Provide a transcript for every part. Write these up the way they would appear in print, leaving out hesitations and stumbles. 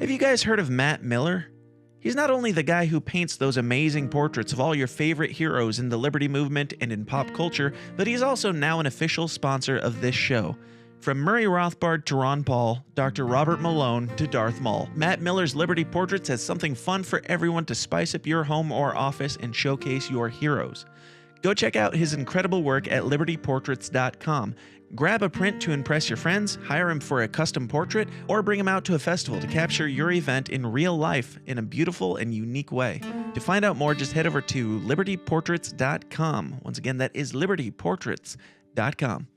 Have you guys heard of Matt Miller? He's not only the guy who paints those amazing portraits of all your favorite heroes in the liberty movement and in pop culture, but he's also now an official sponsor of this show. From Murray Rothbard to Ron Paul, Dr. Robert Malone to Darth Maul, Matt Miller's Liberty Portraits has something fun for everyone to spice up your home or office and showcase your heroes. Go check out his incredible work at libertyportraits.com. Grab a print to impress your friends, hire him for a custom portrait, or bring him out to a festival to capture your event in real life in a beautiful and unique way. To find out more, just head over to libertyportraits.com. Once again, that is libertyportraits.com.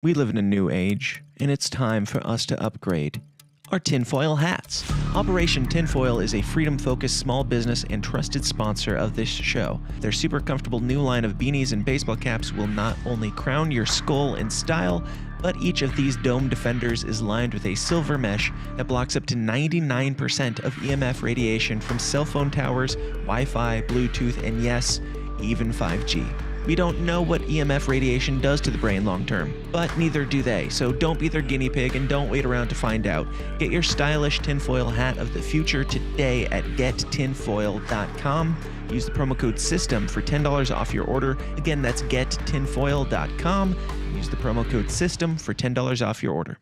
We live in a new age, and it's time for us to upgrade our tinfoil hats. Operation Tinfoil is a freedom-focused small business and trusted sponsor of this show. Their super comfortable new line of beanies and baseball caps will not only crown your skull in style, but each of these dome defenders is lined with a silver mesh that blocks up to 99% of EMF radiation from cell phone towers, Wi-Fi, Bluetooth, and yes, even 5G. We don't know what EMF radiation does to the brain long term, but neither do they, so don't be their guinea pig and don't wait around to find out. Get your stylish tinfoil hat of the future today at gettinfoil.com. Use the promo code SYSTEM for $10 off your order. Again, that's gettinfoil.com. Use the promo code SYSTEM for $10 off your order.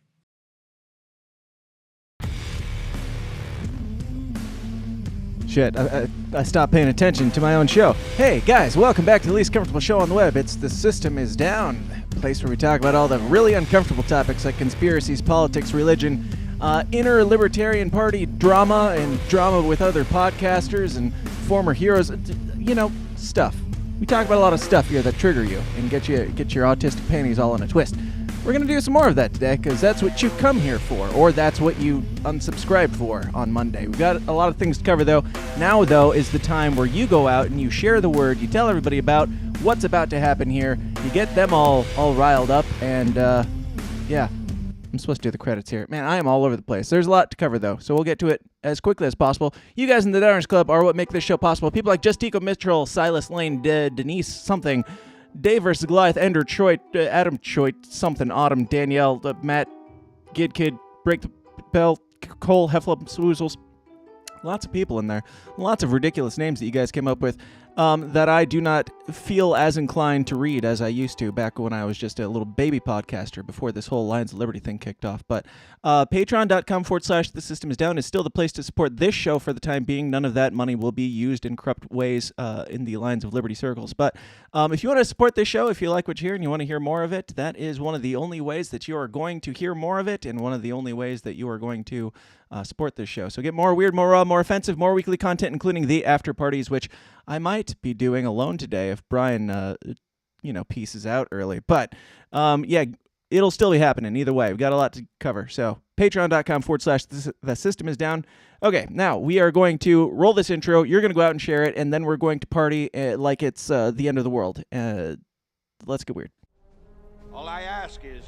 Shit, I stopped paying attention to my own show. Hey, guys, welcome back to the least comfortable show on the web. It's The System is Down, a place where we talk about all the really uncomfortable topics like conspiracies, politics, religion, inner Libertarian Party drama, and drama with other podcasters and former heroes. You know, stuff. We talk about a lot of stuff here that trigger you and get your autistic panties all in a twist. We're going to do some more of that today because that's what you come here for, or that's what you unsubscribe for on Monday. We've got a lot of things to cover, though. Now, though, is the time where you go out and you share the word, you tell everybody about what's about to happen here, you get them all riled up, and, yeah. I'm supposed to do the credits here. Man, I am all over the place. There's a lot to cover, though, so we'll get to it as quickly as possible. You guys in the Downers Club are what make this show possible. People like Justico Mitchell, Silas Lane, Denise something, Dave vs. Goliath, Ender, Choit, Adam Choit, something, Autumn, Danielle, Matt, Kid, Break the Bell, Cole, Heflop, Swoozles. Lots of people in there. Lots of ridiculous names that you guys came up with that I do not feel as inclined to read as I used to back when I was just a little baby podcaster before this whole Lions of Liberty thing kicked off. But patreon.com/The System is Down is still the place to support this show for the time being. None of that money will be used in corrupt ways in the Lions of Liberty circles. But if you want to support this show, if you like what you hear and you want to hear more of it, that is one of the only ways that you are going to hear more of it and one of the only ways that you are going to support this show. So get more weird, more raw, more offensive, more weekly content, including the after parties, which I might be doing alone today if Brian, pieces out early. But, yeah, it'll still be happening either way. We've got a lot to cover. So patreon.com/The System is Down. Okay, now we are going to roll this intro. You're going to go out and share it, and then we're going to party like it's the end of the world. Let's get weird. All I ask is,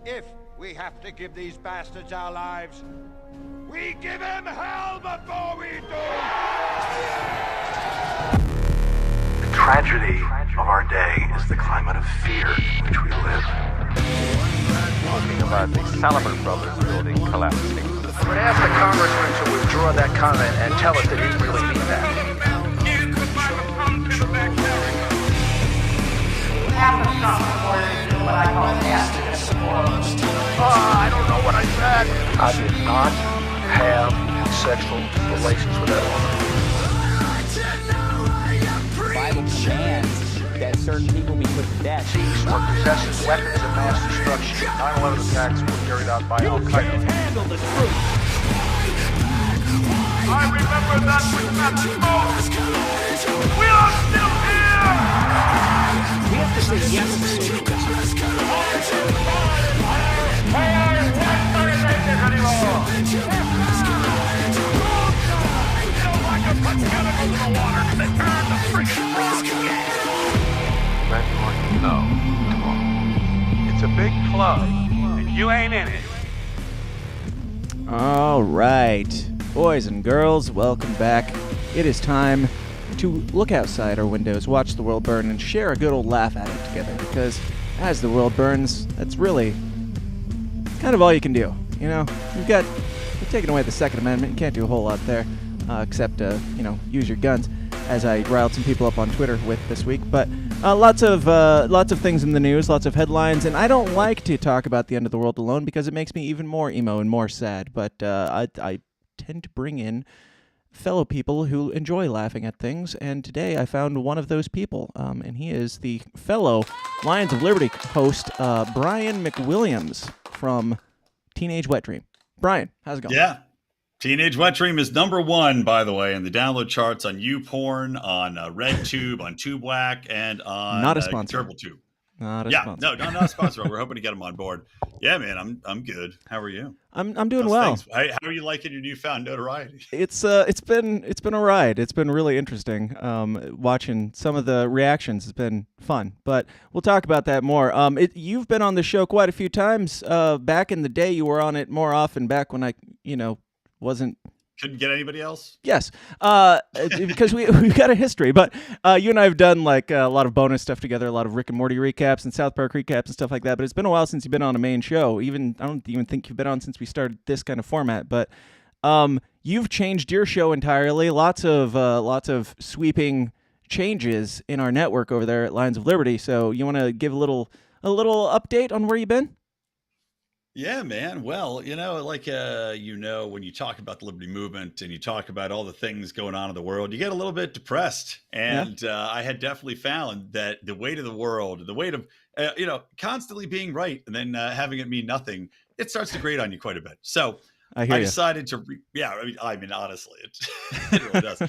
if we have to give these bastards our lives, we give them hell before we do! The tragedy of our day is the climate of fear in which we live. Talking about the Salomon Brothers building collapsing. I would ask the congressman to withdraw that comment and tell us that he really mean that. Half of Trump supporters do what I call activist support. I don't know what I said. I did not have sexual relations with that woman. The Bible commands that certain people be put to death. Thieves were possessing weapons of mass destruction. 9/11 attacks were carried out by Al Qaeda. Handle the truth! I remember that with Matthew Moses! We are still here! We have to say yes to socialism. It's a big club, and you ain't in it. All right, boys and girls, welcome back. It is time to look outside our windows, watch the world burn, and share a good old laugh at it together, because as the world burns, that's really kind of all you can do. You know, we've got They've taken away the Second Amendment. You can't do a whole lot there, except use your guns, as I riled some people up on Twitter with this week. But lots of things in the news, lots of headlines, and I don't like to talk about the end of the world alone because it makes me even more emo and more sad. But I tend to bring in fellow people who enjoy laughing at things, and today I found one of those people, and he is the fellow Lions of Liberty host, Brian McWilliams from Teenage Wet Dream. Brian, how's it going? Yeah. Teenage Wet Dream is #1, by the way, in the download charts on YouPorn, on RedTube, on TubeWhack, and on Not a sponsor. TurboTube. Not a sponsor. No, not a sponsor. We're hoping to get them on board. Yeah, man, I'm good. How are you? I'm doing well. How are you liking your newfound notoriety? It's been a ride. It's been really interesting. Watching some of the reactions has been fun, but we'll talk about that more. You've been on the show quite a few times. Back in the day, you were on it more often. Back when I, wasn't. Couldn't get anybody else? Yes, because we've got a history. But you and I have done like a lot of bonus stuff together, a lot of Rick and Morty recaps and South Park recaps and stuff like that. But it's been a while since you've been on a main show. I don't even think you've been on since we started this kind of format. But you've changed your show entirely. Lots of sweeping changes in our network over there at Lions of Liberty. So you want to give a little update on where you've been? Yeah, man. Well, when you talk about the Liberty Movement and you talk about all the things going on in the world, you get a little bit depressed. And I had definitely found that the weight of the world, the weight of, constantly being right and then having it mean nothing, it starts to grate on you quite a bit. So I decided to, honestly, it really does.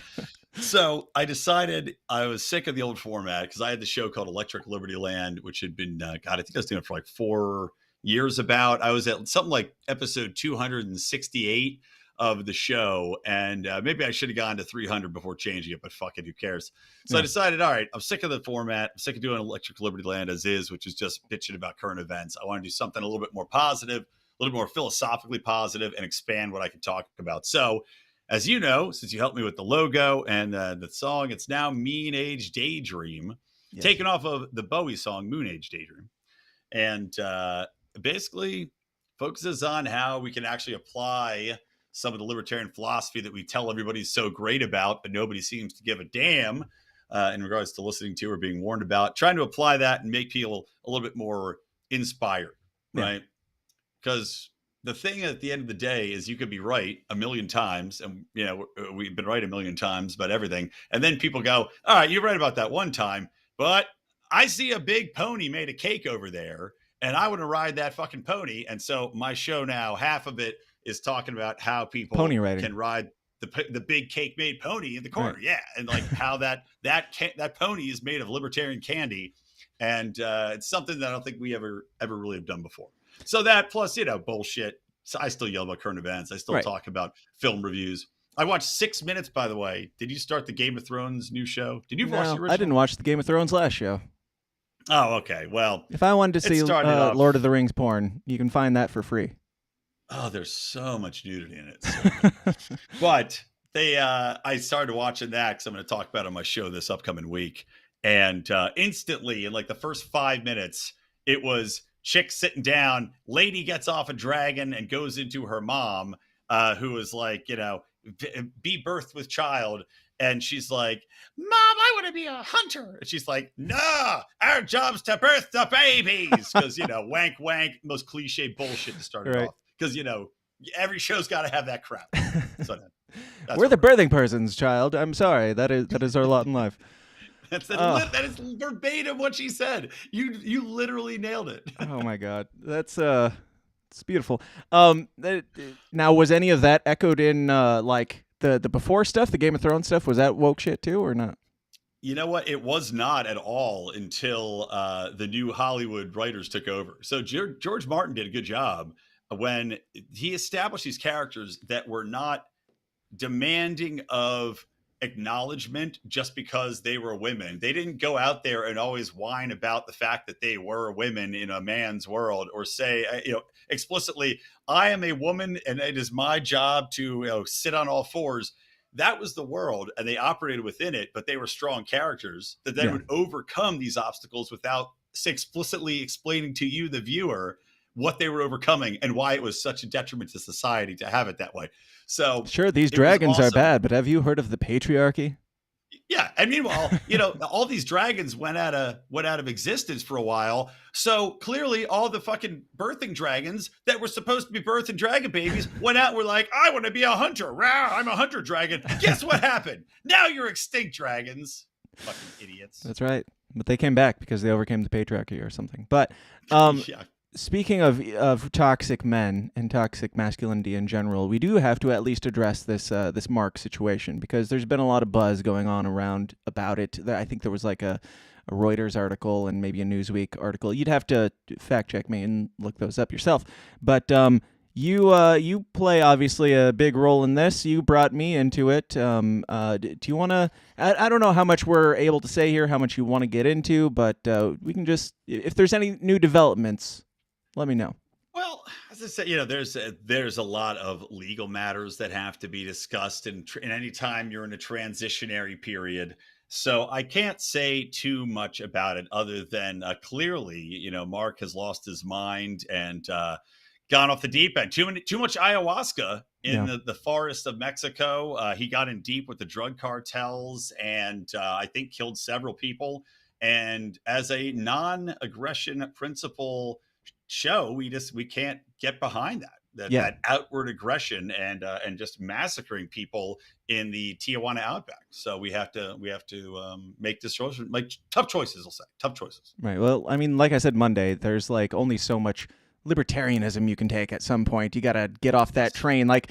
So I decided I was sick of the old format because I had the show called Electric Liberty Land, which had been, I think I was doing it for like 4 years about. I was at something like episode 268 of the show, and maybe I should have gone to 300 before changing it, but fuck it, who cares? So I decided, all right, I'm sick of the format. I'm sick of doing Electric Liberty Land as is, which is just bitching about current events. I want to do something a little bit more positive, a little more philosophically positive, and expand what I can talk about. So, as you know, since you helped me with the logo and the song, it's now Mean Age Daydream, taken off of the Bowie song Moon Age Daydream. And basically focuses on how we can actually apply some of the libertarian philosophy that we tell everybody's so great about, but nobody seems to give a damn in regards to listening to or being warned about, trying to apply that and make people a little bit more inspired, right? Because the thing at the end of the day is you could be right a million times, and we've been right a million times about everything, and then people go, all right, you're right about that one time, but I see a big pony made a cake over there, and I want to ride that fucking pony. And so my show now, half of it is talking about how people can ride the big cake made pony in the corner. Right. Yeah. And like how that pony is made of libertarian candy. And it's something that I don't think we ever really have done before. So that plus, bullshit. So I still yell about current events. I still talk about film reviews. I watched 6 minutes, by the way. Did you start the Game of Thrones new show? Did you watch the original? I didn't watch the Game of Thrones last show. Oh, okay. Well, if I wanted to see Lord of the Rings porn, you can find that for free. Oh, there's so much nudity in it. So. But I started watching that because I'm going to talk about it on my show this upcoming week. And instantly, in like the first 5 minutes, it was chick sitting down, lady gets off a dragon and goes into her mom, who is like, be birthed with child. And she's like, Mom, I want to be a hunter. And she's like, nah, our job's to birth the babies. Because, wank, wank, most cliche bullshit to start it off. Because, every show's got to have that crap. So we're the birthing persons, child. I'm sorry. That is our lot in life. That is verbatim what she said. You literally nailed it. Oh, my God. It's beautiful. Now, was any of that echoed in, the before stuff, the Game of Thrones stuff? Was that woke shit too, or not? You know what? It was not at all until the new Hollywood writers took over. So George Martin did a good job when he established these characters that were not demanding of acknowledgement just because they were women. They didn't go out there and always whine about the fact that they were women in a man's world, or say, explicitly, I am a woman and it is my job to sit on all fours. That was the world, and they operated within it, but they were strong characters that then would overcome these obstacles without explicitly explaining to you, the viewer, what they were overcoming and why it was such a detriment to society to have it that way. So sure, these dragons are bad, but have you heard of the patriarchy? Yeah, and meanwhile, all these dragons went out of existence for a while. So clearly, all the fucking birthing dragons that were supposed to be birthing dragon babies went out and were like, "I want to be a hunter. Rah, I'm a hunter dragon." Guess what happened? Now you're extinct dragons. Fucking idiots. That's right. But they came back because they overcame the patriarchy or something. But Yeah. speaking of toxic men and toxic masculinity in general, we do have to at least address this Marc situation, because there's been a lot of buzz going on around about it. I think there was like a Reuters article and maybe a Newsweek article. You'd have to fact check me and look those up yourself. But you play obviously a big role in this. You brought me into it. Do you want to? I don't know how much we're able to say here, how much you want to get into, but we can just, if there's any new developments, let me know. Well, as I said, there's a lot of legal matters that have to be discussed, and any time you're in a transitionary period. So I can't say too much about it other than clearly, Marc has lost his mind and gone off the deep end. Too much ayahuasca in the forest of Mexico. He got in deep with the drug cartels and I think killed several people. And as a non-aggression principle show, we can't get behind that outward aggression and just massacring people in the Tijuana outback. So we have to make this choice, like tough choices. I'll say tough choices. Right. Well, I mean, like I said Monday, there's like only so much libertarianism you can take. At some point you got to get off that train. Like,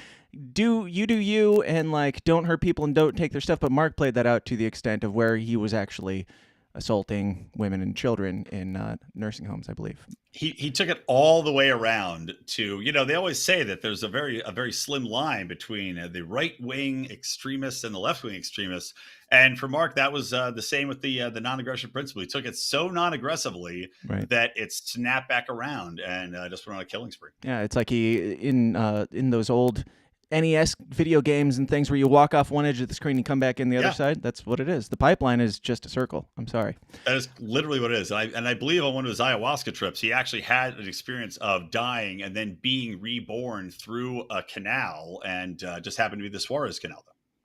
do you and like don't hurt people and don't take their stuff. But Marc played that out to the extent of where he was actually assaulting women and children in nursing homes, I believe. He took it all the way around to, they always say that there's a very slim line between the right-wing extremists and the left-wing extremists. And for Marc, that was the same with the non-aggression principle. He took it so non-aggressively that it snapped back around and just went on a killing spree. Yeah, it's like he in those old NES video games and things where you walk off one edge of the screen and come back in the other side. That's what it is. The pipeline is just a circle. I'm sorry. That is literally what it is. And I believe on one of his ayahuasca trips, he actually had an experience of dying and then being reborn through a canal, and just happened to be the Suarez Canal.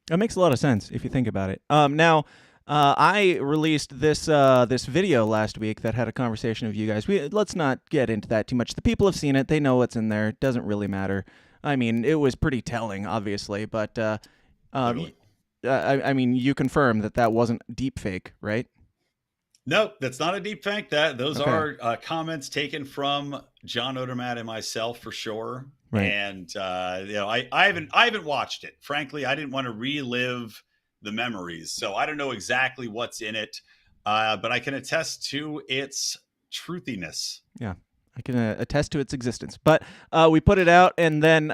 That makes a lot of sense if you think about it. Now, I released this video last week that had a conversation of you guys. Let's not get into that too much. The people have seen it. They know what's in there. It doesn't really matter. I mean, it was pretty telling, obviously, but I mean, you confirm that wasn't deep fake, right? No, that's not a deep fake. Those are comments taken from John Odermatt and myself for sure. Right. And I haven't watched it. Frankly, I didn't want to relive the memories, so I don't know exactly what's in it, but I can attest to its truthiness. Yeah. I can attest to its existence. But we put it out, and then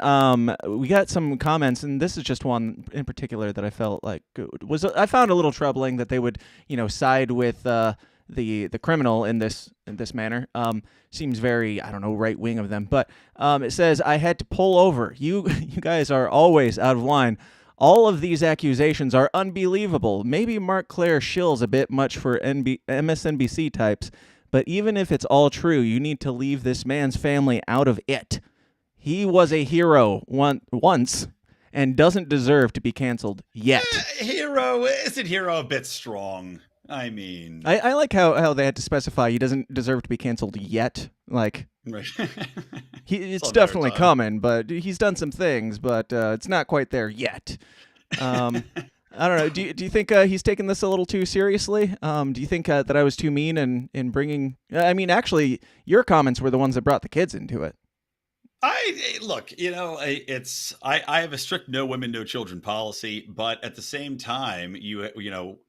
we got some comments, and this is just one in particular that I felt like I found a little troubling, that they would, side with the criminal in this manner. Seems very, I don't know, right wing of them. But it says, "I had to pull over. You guys are always out of line. All of these accusations are unbelievable. Maybe Marc Clair shills a bit much for MSNBC types. But even if it's all true, you need to leave this man's family out of it. He was a hero once and doesn't deserve to be canceled yet." Hero? Isn't hero a bit strong? I mean... I like how they had to specify he doesn't deserve to be canceled yet. Like, it's definitely coming, but he's done some things, but it's not quite there yet. I don't know. Do you think he's taking this a little too seriously? Do you think that I was too mean in bringing... I mean, actually, your comments were the ones that brought the kids into it. Look, I have a strict no women, no children policy, but at the same time,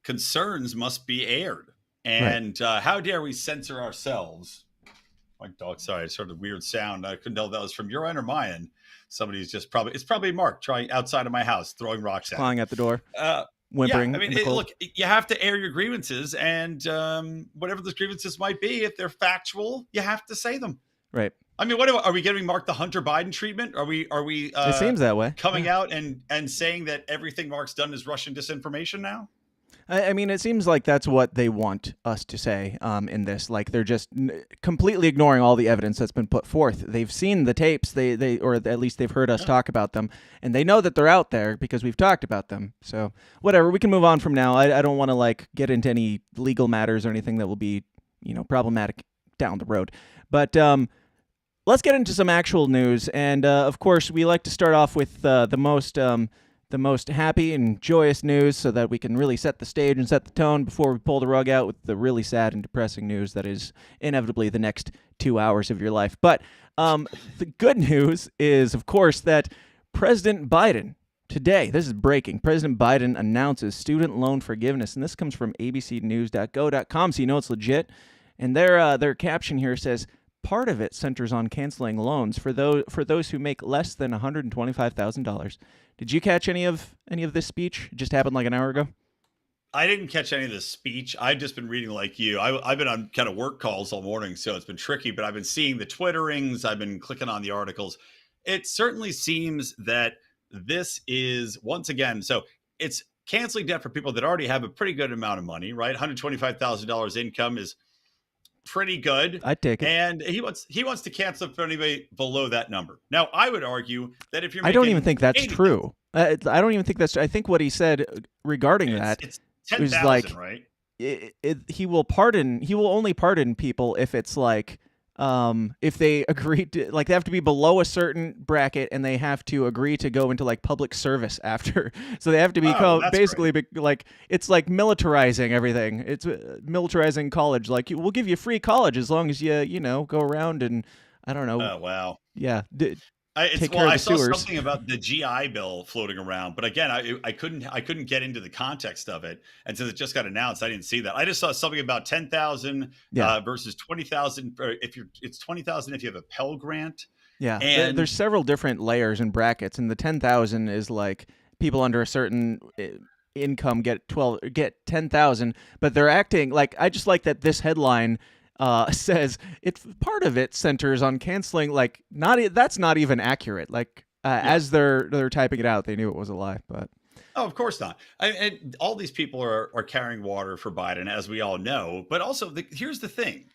concerns must be aired. And how dare we censor ourselves? My dog, sorry, it's sort of weird sound. I couldn't tell if that was from your end or my end. Somebody's just it's probably Marc trying outside of my house, throwing rocks at me. Clawing at the door. Whimpering. Yeah, I mean, look, you have to air your grievances, and whatever those grievances might be, if they're factual, you have to say them. Right. I mean, are we giving Marc the Hunter Biden treatment? Are we? It seems that way. Coming out and saying that everything Marc's done is Russian disinformation now? I mean, it seems like that's what they want us to say in this. Like, they're just completely ignoring all the evidence that's been put forth. They've seen the tapes, they or at least they've heard us talk about them, and they know that they're out there because we've talked about them. So, whatever, we can move on from now. I don't want to, like, get into any legal matters or anything that will be, problematic down the road. But let's get into some actual news. And, of course, we like to start off with the most happy and joyous news so that we can really set the stage and set the tone before we pull the rug out with the really sad and depressing news that is inevitably the next 2 hours of your life. But the good news is, of course, that President Biden, today, this is breaking, President Biden announces student loan forgiveness, and this comes from abcnews.go.com, so you know it's legit. And their caption here says, part of it centers on canceling loans for those who make less than $125,000. Did you catch any of this speech? It just happened like an hour ago. I didn't catch any of this speech. I've just been reading like you. I've been on kind of work calls all morning, so it's been tricky, but I've been seeing the Twitterings. I've been clicking on the articles. It certainly seems that this is, once again, so it's canceling debt for people that already have a pretty good amount of money, right? $125,000 income is pretty good. I'd take it. And he wants to cancel for anybody below that number. Now, I would argue that if you're I don't even think that's true. I don't even think that's true. I think what he said regarding it's 10,000, like, right? He will only pardon people if it's like, if they agree to, like, they have to be below a certain bracket and they have to agree to go into like public service after. So they have to be basically like, it's like militarizing everything. It's militarizing college. Like, we'll give you free college as long as you go around and, I don't know. Oh, wow. Yeah. Take care of the sewers. I saw something about the GI Bill floating around, but again, I couldn't get into the context of it, and since it just got announced, I didn't see that. I just saw something about 10,000 versus 20,000. It's 20,000 if you have a Pell Grant. Yeah, and there's several different layers and brackets, and the 10,000 is like people under a certain income get 10,000, but they're acting like, I just like that this headline says it's part of it centers on canceling, like, that's not even accurate. Like, as they're typing it out, they knew it was a lie, but oh, of course not. And all these people are carrying water for Biden, as we all know. But also, here's the thing: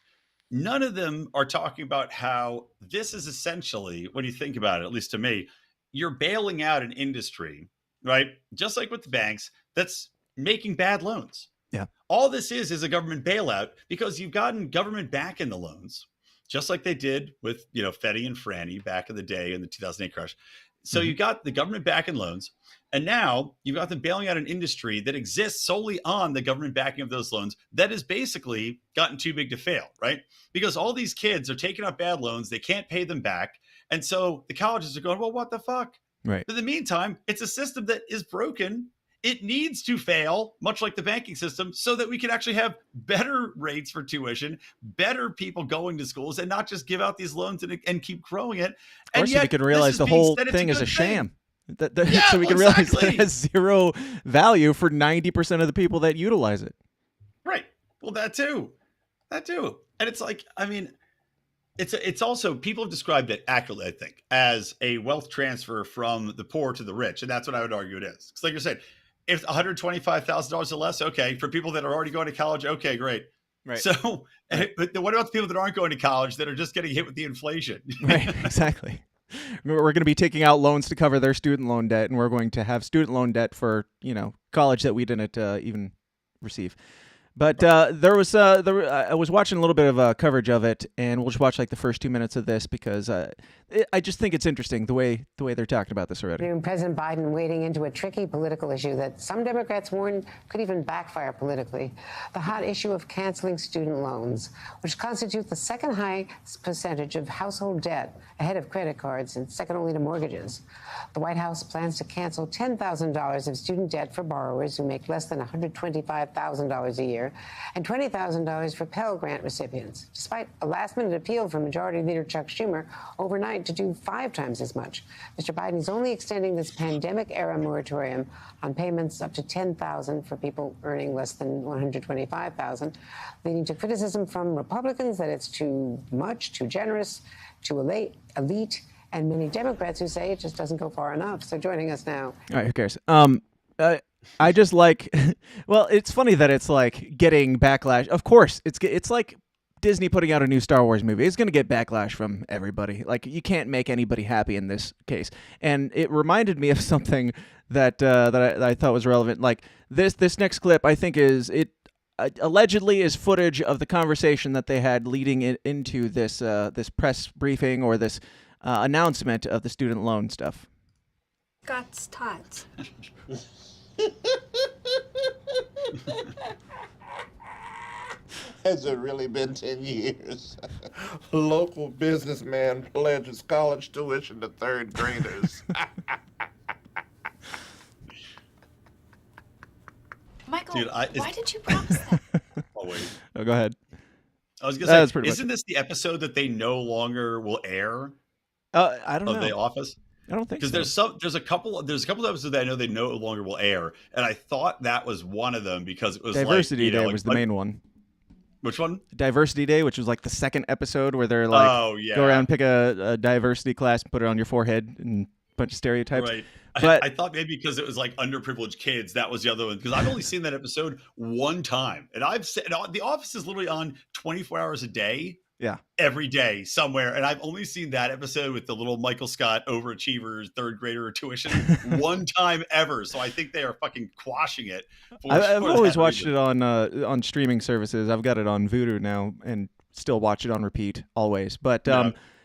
none of them are talking about how this is essentially, when you think about it, at least to me, you're bailing out an industry, right? Just like with the banks, that's making bad loans. Yeah. All this is a government bailout because you've gotten government back in the loans, just like they did with, Freddie and Franny back in the day in the 2008 crash. So you got the government back in loans, and now you've got them bailing out an industry that exists solely on the government backing of those loans that has basically gotten too big to fail, right? Because all these kids are taking out bad loans, they can't pay them back. And so the colleges are going, well, what the fuck? Right. But in the meantime, it's a system that is broken. It needs to fail, much like the banking system, so that we can actually have better rates for tuition, better people going to schools, and not just give out these loans and keep growing it. And so we can realize the whole thing is a sham. So we can realize that it has zero value for 90% of the people that utilize it. Right. Well, that too. And it's like, I mean, it's also, people have described it accurately, I think, as a wealth transfer from the poor to the rich. And that's what I would argue it is. Because like you said, if $125,000 or less, okay. For people that are already going to college, okay, great. Right. So, but what about the people that aren't going to college that are just getting hit with the inflation? Right, exactly. We're going to be taking out loans to cover their student loan debt, and we're going to have student loan debt for, college that we didn't even receive. But I was watching a little bit of coverage of it, and we'll just watch like the first 2 minutes of this because I just think it's interesting the way they're talking about this already. President Biden wading into a tricky political issue that some Democrats warn could even backfire politically. The hot issue of canceling student loans, which constitute the second highest percentage of household debt ahead of credit cards and second only to mortgages. The White House plans to cancel $10,000 of student debt for borrowers who make less than $125,000 a year and $20,000 for Pell Grant recipients, despite a last-minute appeal from Majority Leader Chuck Schumer overnight to do 5 times as much. Mr. Biden is only extending this pandemic-era moratorium on payments up to $10,000 for people earning less than $125,000, leading to criticism from Republicans that it's too much, too generous, too elite, and many Democrats who say it just doesn't go far enough. So joining us now. All right, who cares? I just like, well, it's funny that it's like getting backlash. Of course, it's like Disney putting out a new Star Wars movie. It's going to get backlash from everybody. Like, you can't make anybody happy in this case. And it reminded me of something that I thought was relevant. Like this next clip, I think allegedly is footage of the conversation that they had leading into this this press briefing or this announcement of the student loan stuff. Scott's tots. Has it really been 10 years? Local businessman pledges college tuition to third graders. Michael, Dude, why did you promise that? Oh, wait. Oh, go ahead. I was going to say, isn't this the episode that they no longer will air? I don't know. Of The Office? I don't think so. Because there's a couple of episodes that I know they no longer will air, and I thought that was one of them because it was Diversity Day was the main one. Which one? Diversity Day, which was like the second episode where they're like, go around, pick a diversity class, put it on your forehead, and a bunch of stereotypes. Right. But I thought maybe because it was like underprivileged kids, that was the other one. Because I've only seen that episode one time, and The Office is literally on 24 hours a day. Yeah. Every day somewhere. And I've only seen that episode with the little Michael Scott overachievers, third grader tuition one time ever. So I think they are fucking quashing it. I've always watched it on streaming services. I've got it on Vudu now and still watch it on repeat always. But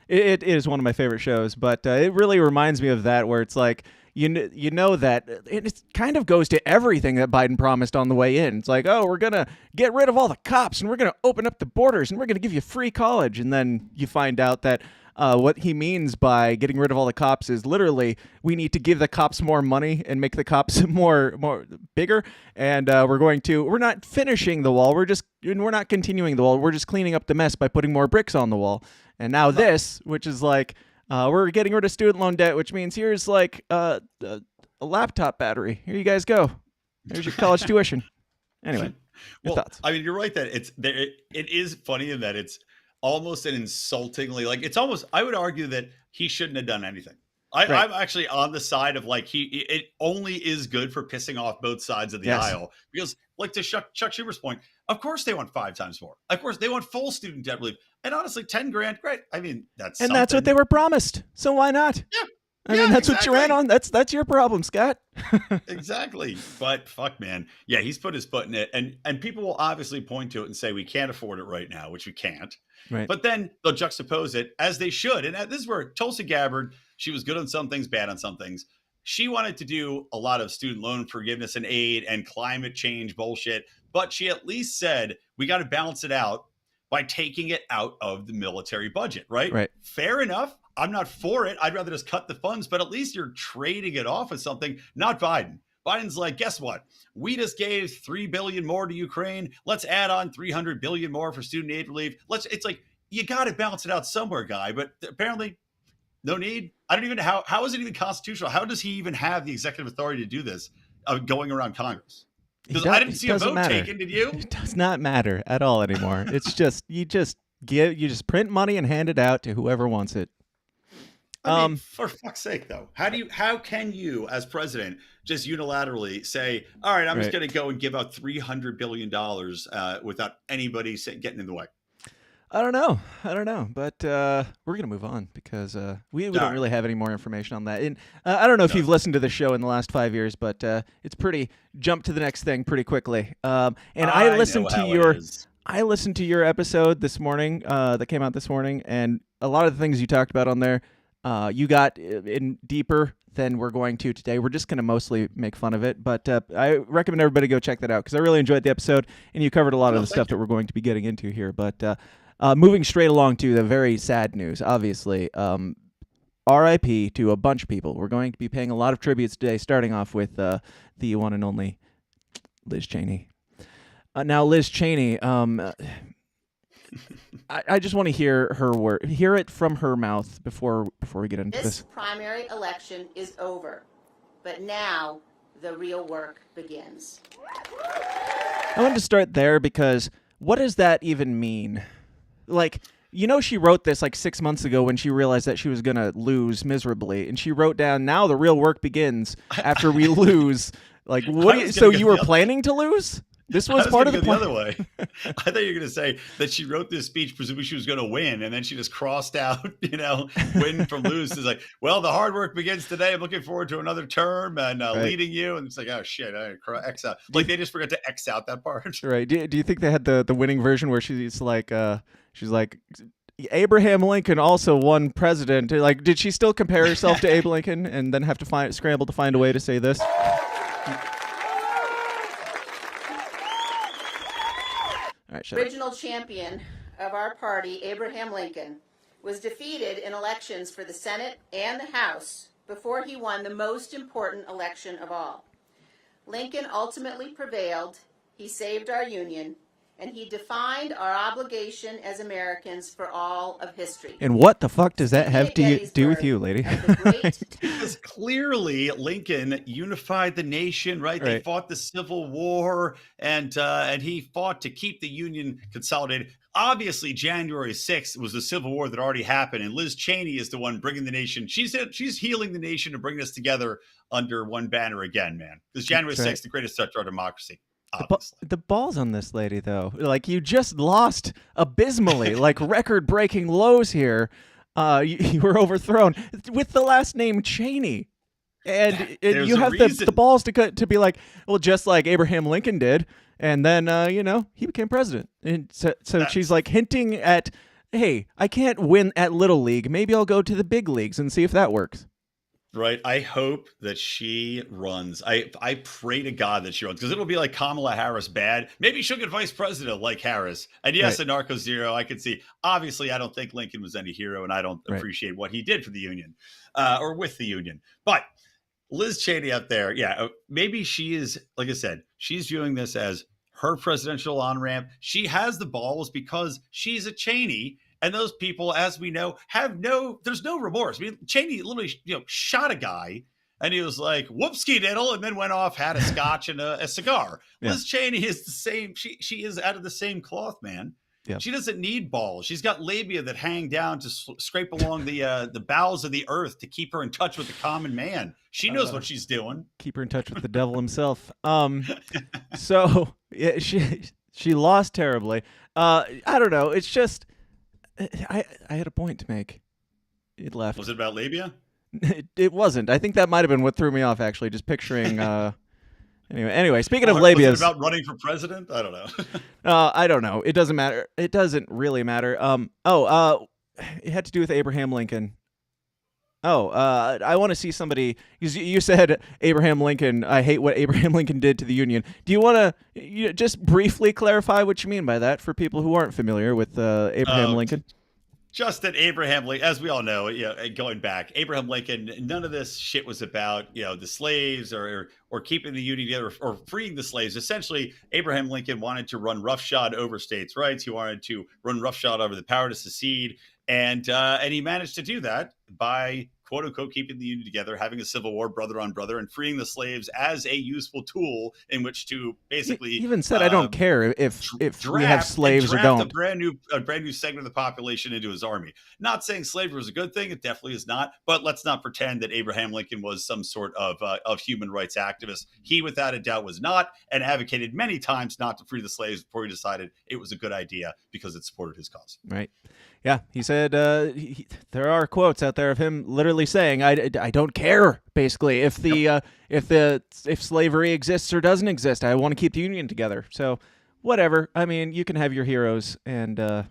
it is one of my favorite shows. But it really reminds me of that, where it's like, you know that it kind of goes to everything that Biden promised on the way in. It's like, oh, we're going to get rid of all the cops and we're going to open up the borders and we're going to give you free college. And then you find out that what he means by getting rid of all the cops is literally we need to give the cops more money and make the cops more bigger. And we're not finishing the wall. We're not continuing the wall. We're just cleaning up the mess by putting more bricks on the wall. And now this, which is like, we're getting rid of student loan debt, which means here's like a laptop battery. Here you guys go. There's your college tuition. Anyway, your thoughts? I mean, you're right that it is funny in that it's almost an insultingly, like, it's almost, I would argue that he shouldn't have done anything. I'm actually on the side of like, it only is good for pissing off both sides of the aisle, because like to Chuck Schumer's point, of course they want 5 times more. Of course they want full student debt relief. And honestly, $10,000, great. I mean, that's what they were promised. So why not? Yeah. I mean, that's what you ran on. That's your problem, Scott. Exactly. But fuck, man. Yeah, he's put his foot in it. And people will obviously point to it and say, we can't afford it right now, which we can't. Right. But then they'll juxtapose it as they should. And this is where Tulsi Gabbard, she was good on some things, bad on some things. She wanted to do a lot of student loan forgiveness and aid and climate change bullshit. But she at least said, we got to balance it out by taking it out of the military budget, right? Right. Fair enough. I'm not for it. I'd rather just cut the funds, but at least you're trading it off with something, not Biden. Biden's like, guess what? We just gave $3 billion more to Ukraine. Let's add on $300 billion more for student aid relief. It's like, you got to balance it out somewhere, guy. But apparently no need. I don't even know how is it even constitutional? How does he even have the executive authority to do this going around Congress? I didn't see a vote taken, did you? It does not matter at all anymore. It's just you just print money and hand it out to whoever wants it. I mean, for fuck's sake, though, how can you, as president, just unilaterally say, "All right, I'm just going to go and give out $300 billion without anybody getting in the way"? I don't know, but we're going to move on because we don't really have any more information on that. And I don't know if you've listened to the show in the last 5 years, but it's pretty jump to the next thing pretty quickly. And I listened to your episode this morning that came out this morning, and a lot of the things you talked about on there, you got in deeper than we're going to today. We're just going to mostly make fun of it, but I recommend everybody go check that out because I really enjoyed the episode, and you covered a lot of the stuff that we're going to be getting into here. But moving straight along to the very sad news, obviously, RIP to a bunch of people. We're going to be paying a lot of tributes today, starting off with the one and only Liz Cheney. Now, Liz Cheney, I just want to hear it from her mouth before we get into this. This primary election is over, but now the real work begins. I wanted to start there because what does that even mean? Like, she wrote this like 6 months ago when she realized that she was going to lose miserably. And she wrote down, now the real work begins after we lose Like, what? So you were planning to lose? This was part of the plan. The other way. I thought you were going to say that she wrote this speech, presumably she was going to win, and then she just crossed out, win from lose. It's like, well, the hard work begins today. I'm looking forward to another term and leading you. And it's like, oh shit, I X out. Like they just forgot to X out that part. Right? Do you think they had the winning version where she's like, Abraham Lincoln also won president? Like, did she still compare herself to Abe Lincoln and then have to scramble to find a way to say this? Original champion of our party, Abraham Lincoln, was defeated in elections for the Senate and the House before he won the most important election of all. Lincoln ultimately prevailed, he saved our Union, and he defined our obligation as Americans for all of history. And what the fuck does that have to do with you, lady? Because clearly Lincoln unified the nation, right? They fought the Civil War, and he fought to keep the Union consolidated. Obviously, January 6th was the Civil War that already happened, and Liz Cheney is the one bringing the nation. She's healing the nation and bringing us together under one banner again, man. Because January 6th, the greatest threat to our democracy. The balls on this lady, though. Like, you just lost abysmally, like record-breaking lows here. You were overthrown with the last name Cheney. And you have the balls to be like, well, just like Abraham Lincoln did. And then, he became president. And so she's like hinting at, hey, I can't win at Little League. Maybe I'll go to the big leagues and see if that works. Right. I hope that she runs. I pray to God that she runs, because it'll be like Kamala Harris bad. Maybe she'll get vice president like Harris. And yes, a narco zero, I could see. Obviously, I don't think Lincoln was any hero, and I don't appreciate what he did for the Union or with the Union. But Liz Cheney out there, maybe she is, like I said, she's viewing this as her presidential on-ramp. She has the balls because she's a Cheney. And those people, as we know, there's no remorse. I mean, Cheney literally, shot a guy, and he was like, whoopski diddle, and then went off, had a scotch and a cigar. Yeah. Liz Cheney is the same. She is out of the same cloth, man. Yeah. She doesn't need balls. She's got labia that hang down to scrape along the bowels of the earth to keep her in touch with the common man. She knows what she's doing. Keep her in touch with the devil himself. So yeah, she lost terribly. I don't know. It's just. I had a point to make. It left. Was it about labia? It wasn't. I think that might have been what threw me off, actually, just picturing... Anyway, speaking of labias... Was it about running for president? I don't know. I don't know. It doesn't matter. It doesn't really matter. It had to do with Abraham Lincoln. I want to see somebody... You said Abraham Lincoln. I hate what Abraham Lincoln did to the Union. Do you want to just briefly clarify what you mean by that for people who aren't familiar with Abraham Lincoln? Just that Abraham Lincoln, as we all know, going back, Abraham Lincoln, none of this shit was about, the slaves or keeping the Union together or freeing the slaves. Essentially, Abraham Lincoln wanted to run roughshod over states' rights. He wanted to run roughshod over the power to secede. And he managed to do that by, quote unquote, keeping the Union together, having a civil war, brother on brother, and freeing the slaves as a useful tool in which to basically. He even said, I don't care if we have slaves or don't. A brand new segment of the population into his army. Not saying slavery was a good thing. It definitely is not. But let's not pretend that Abraham Lincoln was some sort of human rights activist. He, without a doubt, was not, and advocated many times not to free the slaves before he decided it was a good idea because it supported his cause. Right. Yeah, he said there are quotes out there of him literally saying, "I don't care." Basically, if slavery exists or doesn't exist, I want to keep the Union together. So, whatever. I mean, you can have your heroes, and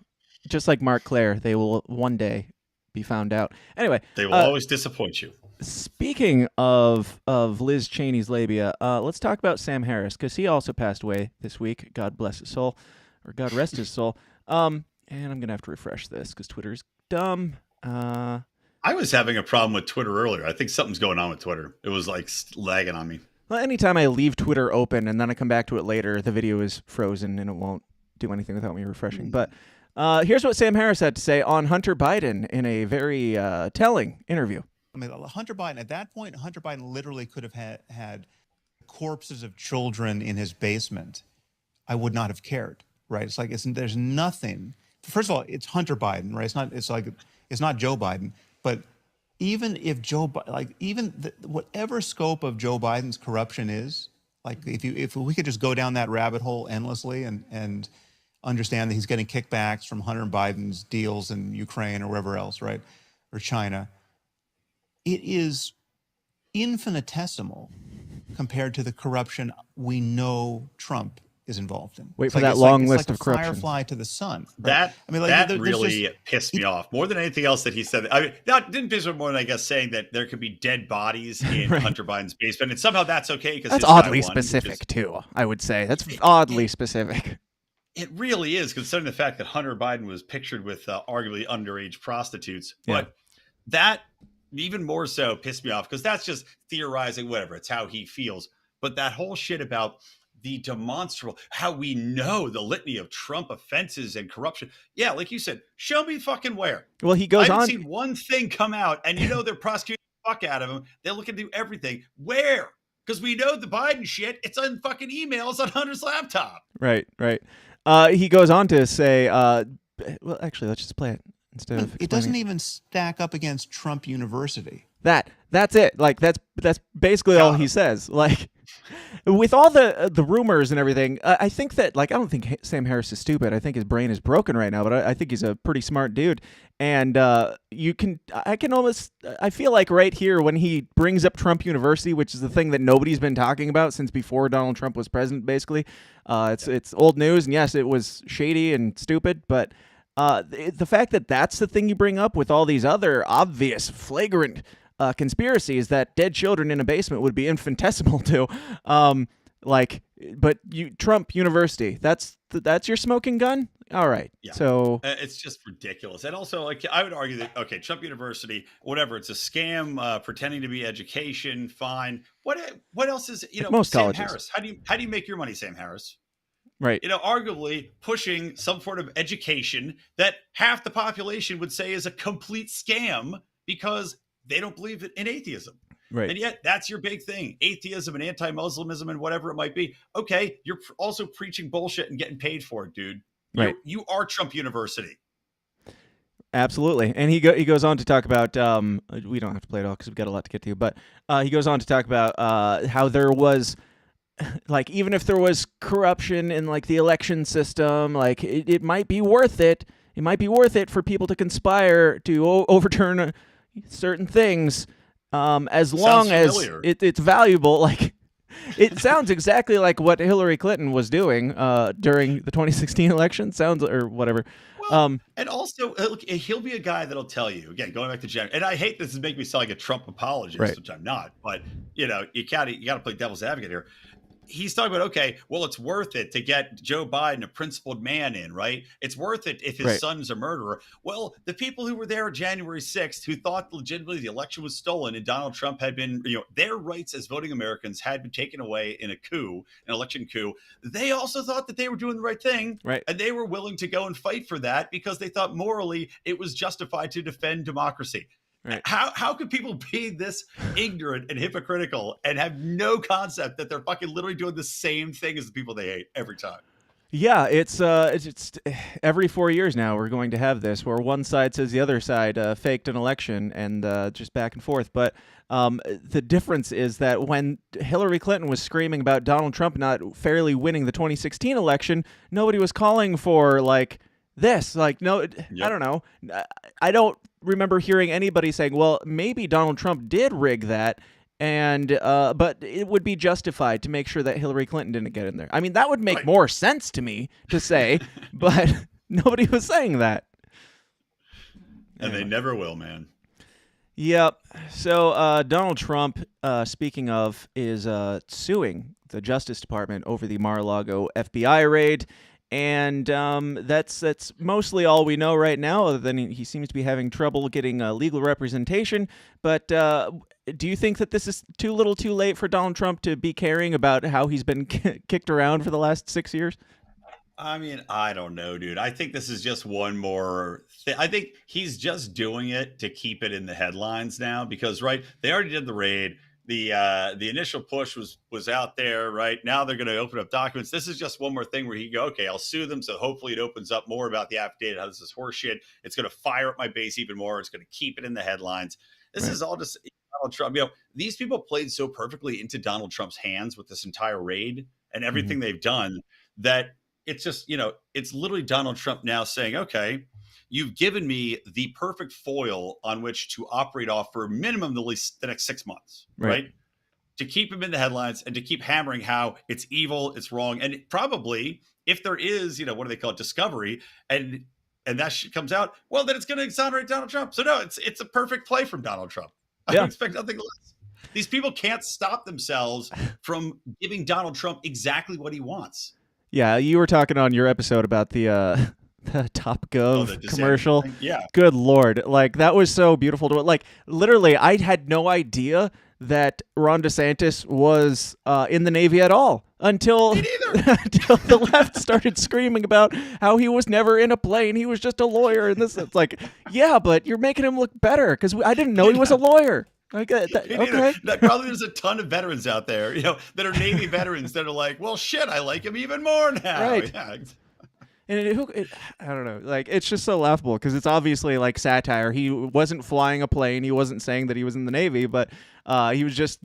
just like Marc Clair, they will one day be found out. Anyway, they will always disappoint you. Speaking of Liz Cheney's labia, let's talk about Sam Harris, because he also passed away this week. God bless his soul, or God rest his soul. And I'm going to have to refresh this because Twitter's dumb. I was having a problem with Twitter earlier. I think something's going on with Twitter. It was like lagging on me. Well, anytime I leave Twitter open and then I come back to it later, the video is frozen and it won't do anything without me refreshing. But here's what Sam Harris had to say on Hunter Biden in a very telling interview. I mean, Hunter Biden, at that point, Hunter Biden literally could have had corpses of children in his basement. I would not have cared, right? It's like, there's nothing... First of all, it's Hunter Biden, right? It's not Joe Biden. But even if whatever scope of Joe Biden's corruption is, Like if we could just go down that rabbit hole endlessly and understand that he's getting kickbacks from Hunter Biden's deals in Ukraine or wherever else, right? Or China. It is infinitesimal compared to the corruption we know Trump is involved in. Wait for that long list of corruption. Firefly to the sun. Right? That I mean, like, that really pissed me off more than anything else that he said. I mean, that didn't piss me more than, I guess, saying that there could be dead bodies in Hunter Biden's basement, and somehow that's okay because that's oddly specific too. I would say that's oddly specific. It really is, considering the fact that Hunter Biden was pictured with arguably underage prostitutes. But that even more so pissed me off because that's just theorizing, whatever. It's how he feels. But that whole shit about the demonstrable, how we know the litany of Trump offenses and corruption. Yeah, like you said, show me fucking where. Well, he goes I haven't on. seen one thing come out, and they're prosecuting the fuck out of him. They're looking to do everything. Where? Because we know the Biden shit. It's on fucking emails on Hunter's laptop. Right. He goes on to say, well, actually, let's just play it instead of. It doesn't even stack up against Trump University. That's it. Like that's basically all he says. Like with all the rumors and everything, I think that I don't think Sam Harris is stupid. I think his brain is broken right now, but I think he's a pretty smart dude. And I feel like right here when he brings up Trump University, which is the thing that nobody's been talking about since before Donald Trump was president, basically. It's old news, and yes, it was shady and stupid, but the fact that that's the thing you bring up with all these other obvious, flagrant conspiracies that dead children in a basement would be infinitesimal to, Trump University, that's your smoking gun. All right. Yeah. So it's just ridiculous. And also, I would argue that, okay, Trump University, whatever, it's a scam, pretending to be education, fine. What else is, most Sam colleges. Harris? How do you make your money, Sam Harris? Right. Arguably pushing some sort of education that half the population would say is a complete scam because they don't believe in atheism. Right. And yet that's your big thing, atheism and anti-Muslimism and whatever it might be. Okay, you're also preaching bullshit and getting paid for it, dude. Right. You are Trump University. Absolutely. And he goes on to talk about, we don't have to play it all because we've got a lot to get to, but he goes on to talk about how there was, even if there was corruption in the election system, it might be worth it. It might be worth it for people to conspire to overturn certain things as long as it's valuable. It sounds exactly like what Hillary Clinton was doing during the 2016 election. Sounds or whatever. Well, and also, look, he'll be a guy that'll tell you, again, going back to Jen, and I hate this is making me sound like a Trump apologist, right, which I'm not, but you got to play devil's advocate here. He's talking about, okay, well, it's worth it to get Joe Biden, a principled man, in, right? It's worth it if his son's a murderer. Well, the people who were there on January 6th, who thought legitimately the election was stolen and Donald Trump had been, their rights as voting Americans had been taken away in an election coup. They also thought that they were doing the right thing. Right. And they were willing to go and fight for that because they thought morally it was justified to defend democracy. Right. How could people be this ignorant and hypocritical and have no concept that they're fucking literally doing the same thing as the people they hate every time? Yeah, it's every 4 years now we're going to have this where one side says the other side faked an election and just back and forth. But the difference is that when Hillary Clinton was screaming about Donald Trump not fairly winning the 2016 election, nobody was calling for this. No, yep. I don't know. I don't remember hearing anybody saying, well, maybe Donald Trump did rig that, and but it would be justified to make sure that Hillary Clinton didn't get in there. I mean, that would make more sense to me to say, but nobody was saying that. And they never will, man. Yep. So Donald Trump, speaking of, is suing the Justice Department over the Mar-a-Lago FBI raid. And that's mostly all we know right now, other than he seems to be having trouble getting legal representation. But do you think that this is too little too late for Donald Trump to be caring about how he's been kicked around for the last 6 years? I mean, I don't know, dude. I think this is just one more thing. I think he's just doing it to keep it in the headlines now because, right, they already did the raid. The initial push was out there, right? Now they're going to open up documents. This is just one more thing where he go, okay, I'll sue them. So hopefully it opens up more about the affidavit, how this is horseshit. It's going to fire up my base even more. It's going to keep it in the headlines. This is all just, Donald Trump, these people played so perfectly into Donald Trump's hands with this entire raid and everything they've done that it's just, it's literally Donald Trump now saying, okay, you've given me the perfect foil on which to operate off for a minimum at least the next 6 months, right? To keep him in the headlines and to keep hammering how it's evil, it's wrong. And probably if there is, what do they call it, discovery, and that shit comes out, well, then it's going to exonerate Donald Trump. So no, it's a perfect play from Donald Trump. I don't expect nothing less. These people can't stop themselves from giving Donald Trump exactly what he wants. Yeah, you were talking on your episode about the Top Gov commercial. Yeah. Good Lord. Like, that was so beautiful to like, literally, I had no idea that Ron DeSantis was in the Navy at all until the left started screaming about how he was never in a plane. He was just a lawyer. And this, it's like, yeah, but you're making him look better because I didn't know he was a lawyer. Okay. Probably there's a ton of veterans out there, that are Navy veterans that are like, well, shit, I like him even more now. Right. Yeah. And I don't know, like, it's just so laughable because it's obviously like satire. He wasn't flying a plane. He wasn't saying that he was in the Navy, but he was just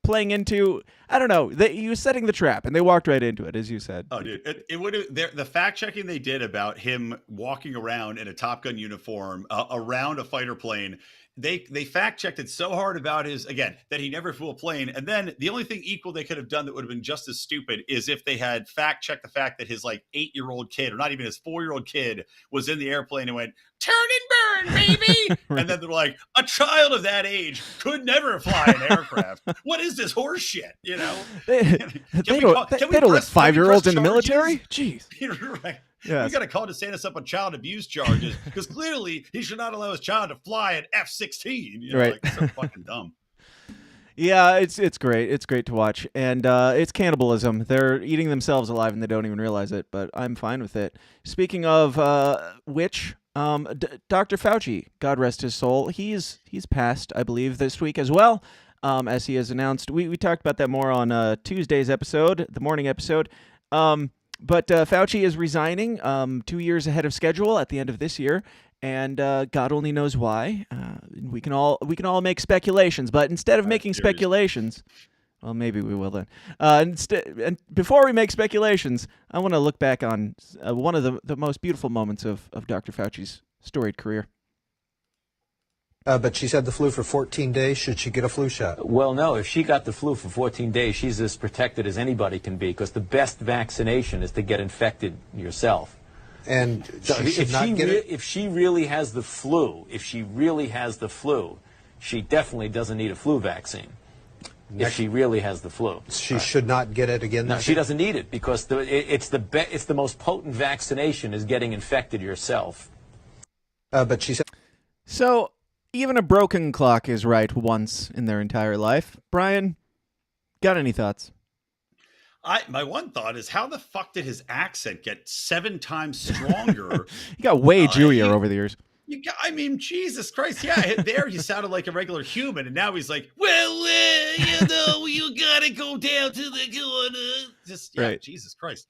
playing into, I don't know, he was setting the trap, and they walked right into it, as you said. Oh, dude, it would have the fact checking they did about him walking around in a Top Gun uniform around a fighter plane. They fact checked it so hard about that he never flew a plane. And then the only thing equal they could have done that would have been just as stupid is if they had fact checked the fact that his 8-year-old kid, or not even his 4-year-old kid, was in the airplane and went, turn and burn, baby. Right. And then they're like, a child of that age could never fly an aircraft. What is this horse shit? They don't let 5-year-olds in the military? Jeez. Right. Yes. We got to call DeSantis up on child abuse charges because clearly he should not allow his child to fly an F-16. Right. Like, so fucking dumb. Yeah, it's great. It's great to watch, and it's cannibalism. They're eating themselves alive, and they don't even realize it. But I'm fine with it. Speaking of which, Dr. Fauci, God rest his soul, he's passed, I believe, this week as well, as he has announced. We talked about that more on Tuesday's episode, the morning episode. But Fauci is resigning 2 years ahead of schedule at the end of this year, and God only knows why. We can all make speculations, but instead of making speculations, well, maybe we will then. And before we make speculations, I want to look back on one of the most beautiful moments of Dr. Fauci's storied career. But she's had the flu for 14 days. Should she get a flu shot? Well, no. If she got the flu for 14 days, she's as protected as anybody can be, because the best vaccination is to get infected yourself. And she should not get it? If she really has the flu, she definitely doesn't need a flu vaccine. If she really has the flu, she should not get it again. No, she doesn't need it, because it's the most potent vaccination is getting infected yourself. But she said so. Even a broken clock is right once in their entire life. Brian, got any thoughts? My one thought is, how the fuck did his accent get 7 times stronger? He got way Jewier over the years. Jesus Christ. Yeah, there he sounded like a regular human, and now he's like, well, you gotta go down to the corner. Just, right. Jesus Christ.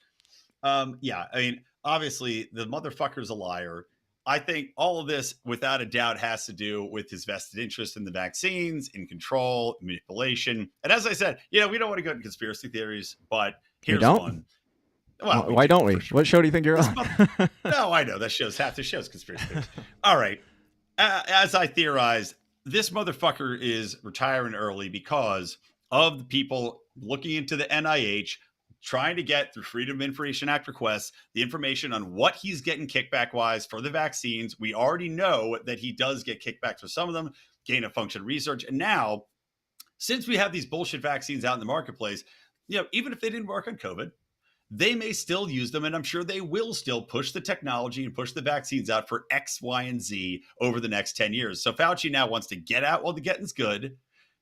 Obviously, the motherfucker's a liar. I think all of this, without a doubt, has to do with his vested interest in the vaccines, in control, manipulation. And as I said, we don't want to go into conspiracy theories, but here's one. Well, why don't we? Sure. What show do you think you're on? No, I know. Half the show's conspiracy theories. All right. As I theorized, this motherfucker is retiring early because of the people looking into the NIH, trying to get, through Freedom of Information Act requests, the information on what he's getting kickback-wise for the vaccines. We already know that he does get kickbacks for some of them, gain-of-function research. And now, since we have these bullshit vaccines out in the marketplace, even if they didn't work on COVID, they may still use them, and I'm sure they will still push the technology and push the vaccines out for X, Y, and Z over the next 10 years. So Fauci now wants to get out while the getting's good,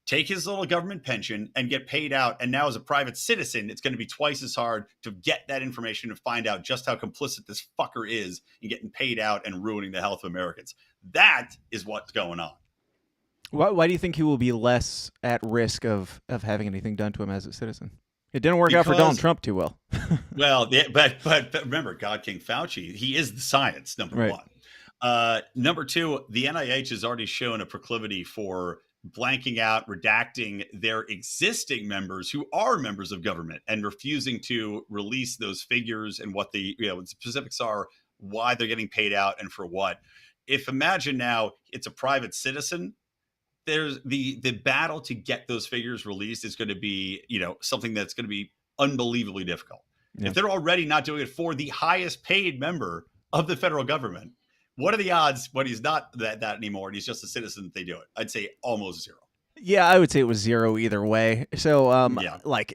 take his little government pension and get paid out. And now as a private citizen, it's going to be twice as hard to get that information and find out just how complicit this fucker is in getting paid out and ruining the health of Americans. That is what's going on. Why do you think he will be less at risk of having anything done to him as a citizen? It didn't work out for Donald Trump too well. Well, yeah, but remember, God King Fauci, he is the science, number one. Number two, the NIH has already shown a proclivity for blanking out, redacting their existing members who are members of government and refusing to release those figures and what the specifics are, why they're getting paid out and for what. If imagine now it's a private citizen, there's the battle to get those figures released is going to be, something that's going to be unbelievably difficult. Yeah. If they're already not doing it for the highest paid member of the federal government, what are the odds when he's not that anymore and he's just a citizen that they do it? I'd say almost zero. Yeah, I would say it was zero either way. So,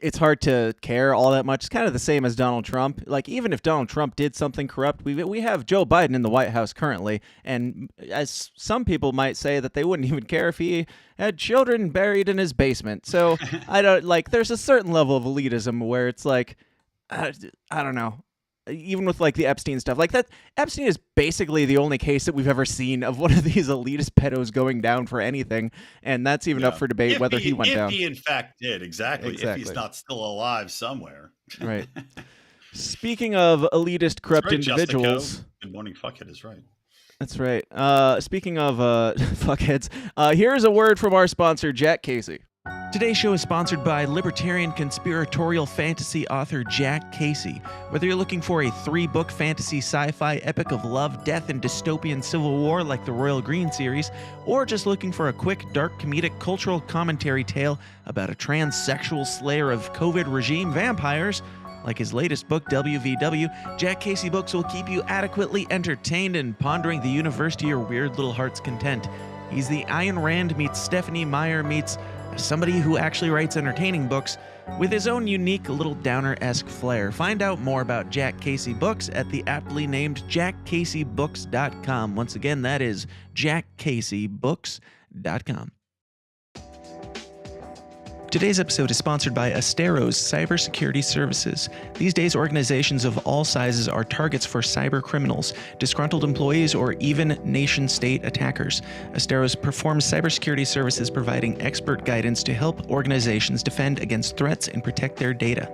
it's hard to care all that much. It's kind of the same as Donald Trump. Like, even if Donald Trump did something corrupt, we have Joe Biden in the White House currently, and as some people might say that they wouldn't even care if he had children buried in his basement. So, I don't there's a certain level of elitism where it's like, I don't know. Even with the Epstein stuff, that Epstein is basically the only case that we've ever seen of one of these elitist pedos going down for anything, and that's even up for debate whether he went down. If he in fact did, exactly. If he's not still alive somewhere. Right. Speaking of elitist, corrupt individuals. Good morning, fuckhead is right. That's right. Speaking of fuckheads, here's a word from our sponsor, Jack Casey. Today's show is sponsored by libertarian conspiratorial fantasy author Jack Casey. Whether you're looking for a 3-book fantasy sci-fi epic of love, death, and dystopian civil war like the Royal Green series, or just looking for a quick, dark, comedic, cultural commentary tale about a transsexual slayer of COVID regime vampires, like his latest book, WVW, Jack Casey Books will keep you adequately entertained and pondering the universe to your weird little heart's content. He's the Ayn Rand meets Stephanie Meyer meets somebody who actually writes entertaining books with his own unique little downer-esque flair. Find out more about Jack Casey Books at the aptly named jackcaseybooks.com. Once again, that is jackcaseybooks.com. Today's episode is sponsored by Astero's Cybersecurity Services. These days, organizations of all sizes are targets for cyber criminals, disgruntled employees, or even nation-state attackers. Astero's performs cybersecurity services providing expert guidance to help organizations defend against threats and protect their data.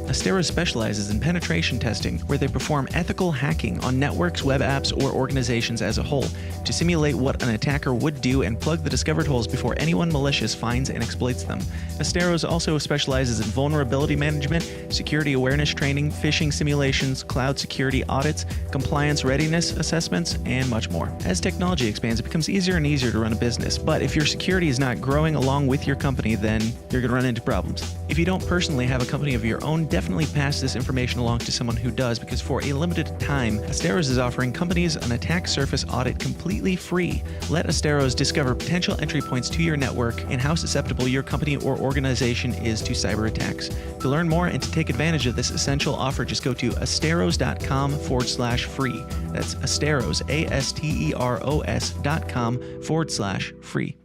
Astero specializes in penetration testing, where they perform ethical hacking on networks, web apps, or organizations as a whole, to simulate what an attacker would do and plug the discovered holes before anyone malicious finds and exploits them. Asteros also specializes in vulnerability management, security awareness training, phishing simulations, cloud security audits, compliance readiness assessments, and much more. As technology expands, it becomes easier and easier to run a business, but if your security is not growing along with your company, then you're going to run into problems. If you don't personally have a company of your own, definitely pass this information along to someone who does, because for a limited time, Asteros is offering companies an attack surface audit completely free. Let Asteros discover potential entry points to your network and how susceptible your company or organization is to cyber attacks. To learn more and to take advantage of this essential offer, just go to asteros.com/free. That's Asteros, ASTEROS.com/free.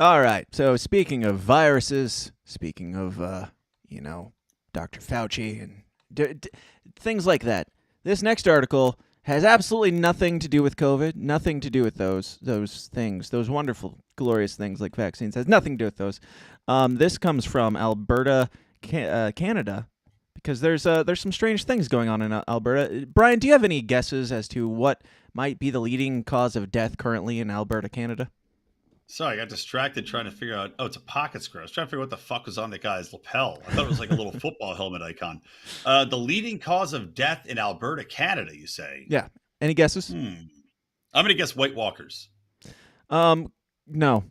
All right. So speaking of viruses, speaking of, Dr. Fauci and things like that, this next article has absolutely nothing to do with COVID, nothing to do with those things, those wonderful, glorious things like vaccines. Has nothing to do with those. This comes from Alberta, Canada, because there's some strange things going on in Alberta. Brian, do you have any guesses as to what might be the leading cause of death currently in Alberta, Canada? Sorry, I got distracted trying to figure out, it's a pocket square. I was trying to figure out what the fuck was on that guy's lapel. I thought it was like a little football helmet icon. The leading cause of death in Alberta, Canada, you say? Yeah. Any guesses? I'm going to guess White Walkers. No.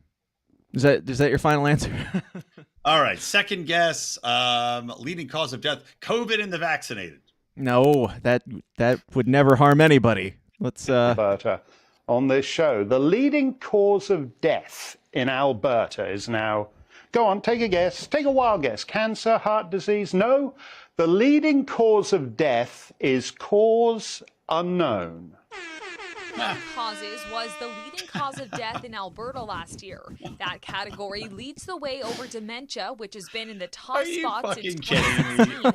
Is that your final answer? All right. Second guess, leading cause of death, COVID in the vaccinated. No, that would never harm anybody. Let's Alberta. On this show, the leading cause of death in Alberta is now, go on, take a guess, take a wild guess, cancer, heart disease, no, the leading cause of death is cause unknown. Causes was the leading cause of death in Alberta last year. That category leads the way over dementia, which has been in the top spot since 2016.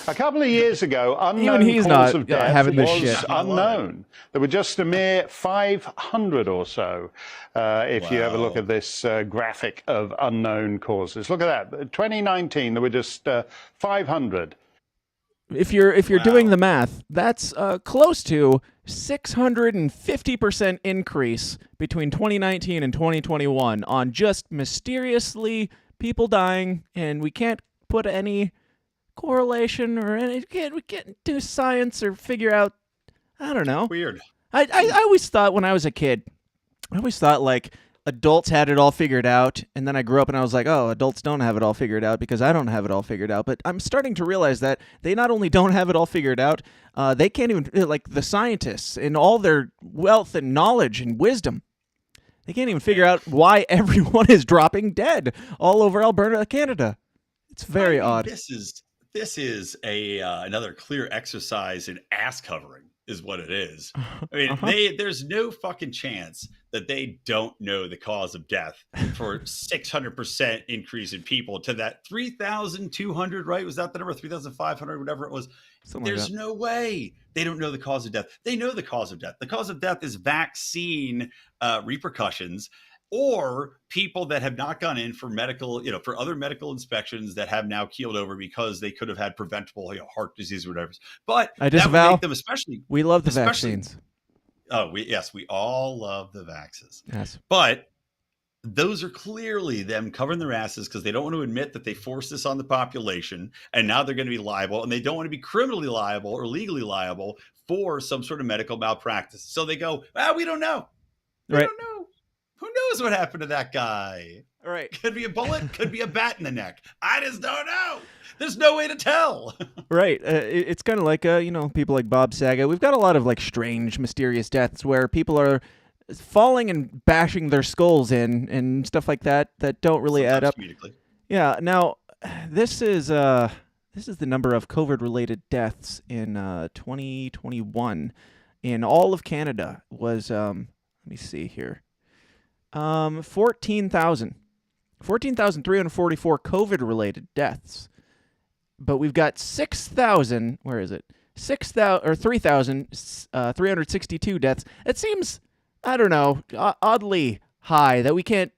A couple of years ago, even he's cause not of death having this was shit. unknown. There were just a mere 500 or so. If you ever look at this graphic of unknown causes, look at that. 2019, there were just 500. If you're doing the math, that's close to 650% increase between 2019 and 2021 on just mysteriously people dying, and we can't put any correlation or any. We can't do science or figure out. I don't know. Weird. I always thought when I was a kid, like adults had it all figured out, and then I grew up and I was like, oh, adults don't have it all figured out because I don't have it all figured out. But I'm starting to realize that they not only don't have it all figured out, they can't even, like the scientists and all their wealth and knowledge and wisdom, they can't even figure out why everyone is dropping dead all over Alberta, Canada. It's very odd. This is another clear exercise in ass covering. Is what it is. I mean, there's no fucking chance that they don't know the cause of death for 600% increase in people to that 3,200, right? Was that the number? 3,500, whatever it was. There's no way they don't know the cause of death. They know the cause of death. The cause of death is vaccine repercussions, or people that have not gone in for medical, for other medical inspections that have now keeled over because they could have had preventable, heart disease or whatever. But I disavow. That would make them especially. We love the vaccines. Oh, we all love the vaxes. Yes. But those are clearly them covering their asses because they don't want to admit that they forced this on the population, and now they're going to be liable, and they don't want to be criminally liable or legally liable for some sort of medical malpractice. So they go, we don't know. We don't know. Who knows what happened to that guy? All right. Could be a bullet, could be a bat in the neck. I just don't know. There's no way to tell. Right. It's kind of like, people like Bob Saget. We've got a lot of like strange, mysterious deaths where people are falling and bashing their skulls in and stuff like that don't really add up. Yeah. Now, this is the number of COVID-related deaths in 2021 in all of Canada was, let me see here. 14,344 COVID-related deaths, but we've got 6,000. Where is it? 3,362 deaths. It seems, I don't know, oddly high that we can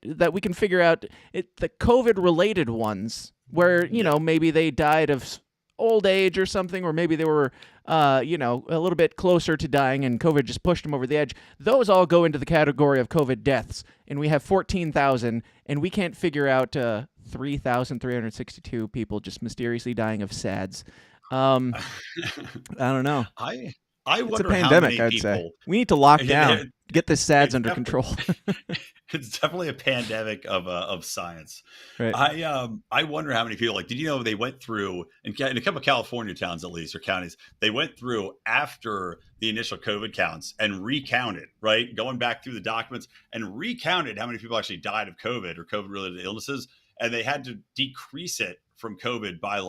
figure out the COVID-related ones where maybe they died of old age or something, or maybe they were a little bit closer to dying and COVID just pushed them over the edge. Those all go into the category of COVID deaths, and we have 14,000, and we can't figure out 3,362 people just mysteriously dying of SADS. I don't know. I it's wonder a pandemic, how many I'd people, say. We need to lock down, get the SADS under control. It's definitely a pandemic of science. Right. I wonder how many people, did you know they went through in a couple of California towns, at least, or counties, they went through after the initial COVID counts and recounted, right? Going back through the documents and recounted how many people actually died of COVID or COVID related illnesses. And they had to decrease it from COVID by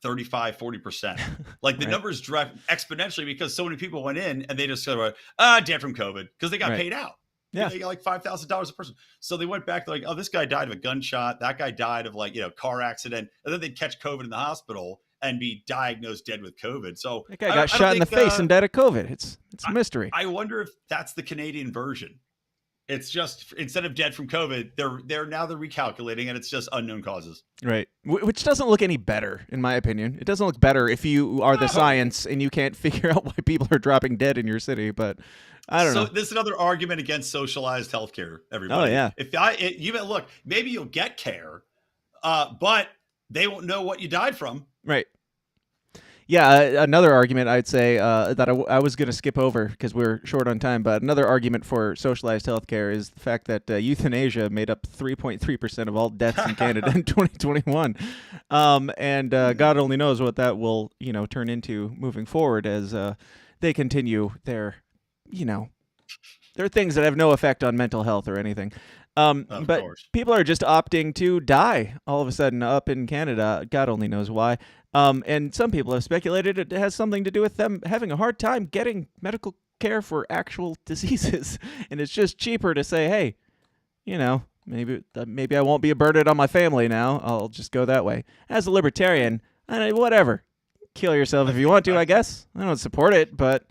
35-40%. The numbers dropped exponentially because so many people went in and they just said, dead from COVID, because they got paid out. Yeah. They got $5,000 a person. So they went back to this guy died of a gunshot. That guy died of car accident. And then they'd catch COVID in the hospital and be diagnosed dead with COVID. So that guy got shot in the face and died of COVID. It's a mystery. I wonder if that's the Canadian version. It's just, instead of dead from COVID, they're recalculating, and it's just unknown causes. Right. Which doesn't look any better, in my opinion. It doesn't look better if you are the science and you can't figure out why people are dropping dead in your city, but I don't know. So this is another argument against socialized healthcare, everybody. Oh, yeah. Look, maybe you'll get care, but they won't know what you died from. Right. Yeah, another argument I'd say that I was going to skip over because we're short on time, but another argument for socialized healthcare is the fact that euthanasia made up 3.3% of all deaths in Canada in 2021. And God only knows what that will, turn into moving forward as they continue their things that have no effect on mental health or anything. But people are just opting to die all of a sudden up in Canada. God only knows why. And some people have speculated it has something to do with them having a hard time getting medical care for actual diseases. And it's just cheaper to say, hey, maybe I won't be a burden on my family now. I'll just go that way. As a libertarian, whatever. Kill yourself if you want to, I guess. I don't support it, but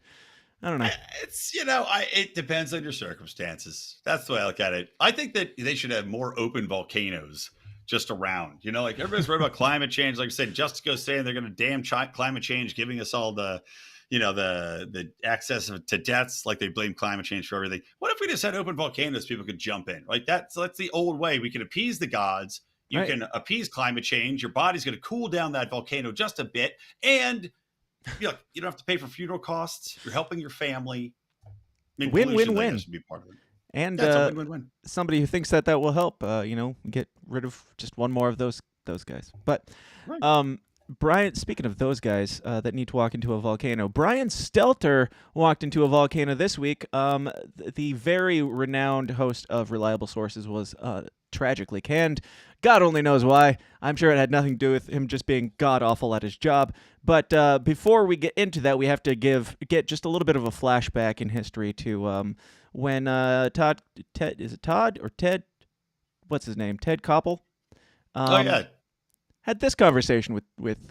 I don't know. It's, it depends on your circumstances. That's the way I look at it. I think that they should have more open volcanoes just around, everybody's worried about climate change. Like I said, Justico saying they're going to damn climate change, giving us all the, the access to deaths, like they blame climate change for everything. What if we just had open volcanoes people could jump in? Like that's the old way. We can appease the gods. You can appease climate change. Your body's going to cool down that volcano just a bit. And you don't have to pay for funeral costs. You're helping your family. Win-win-win. Be part of it. And that's a win-win-win. Somebody who thinks that will help, get rid of just one more of those guys. But Brian, speaking of those guys that need to walk into a volcano, Brian Stelter walked into a volcano this week. The very renowned host of Reliable Sources was tragically canned. God only knows why. I'm sure it had nothing to do with him just being god-awful at his job. But before we get into that, we have to get just a little bit of a flashback in history to when Ted, what's his name? Ted Koppel? Had this conversation with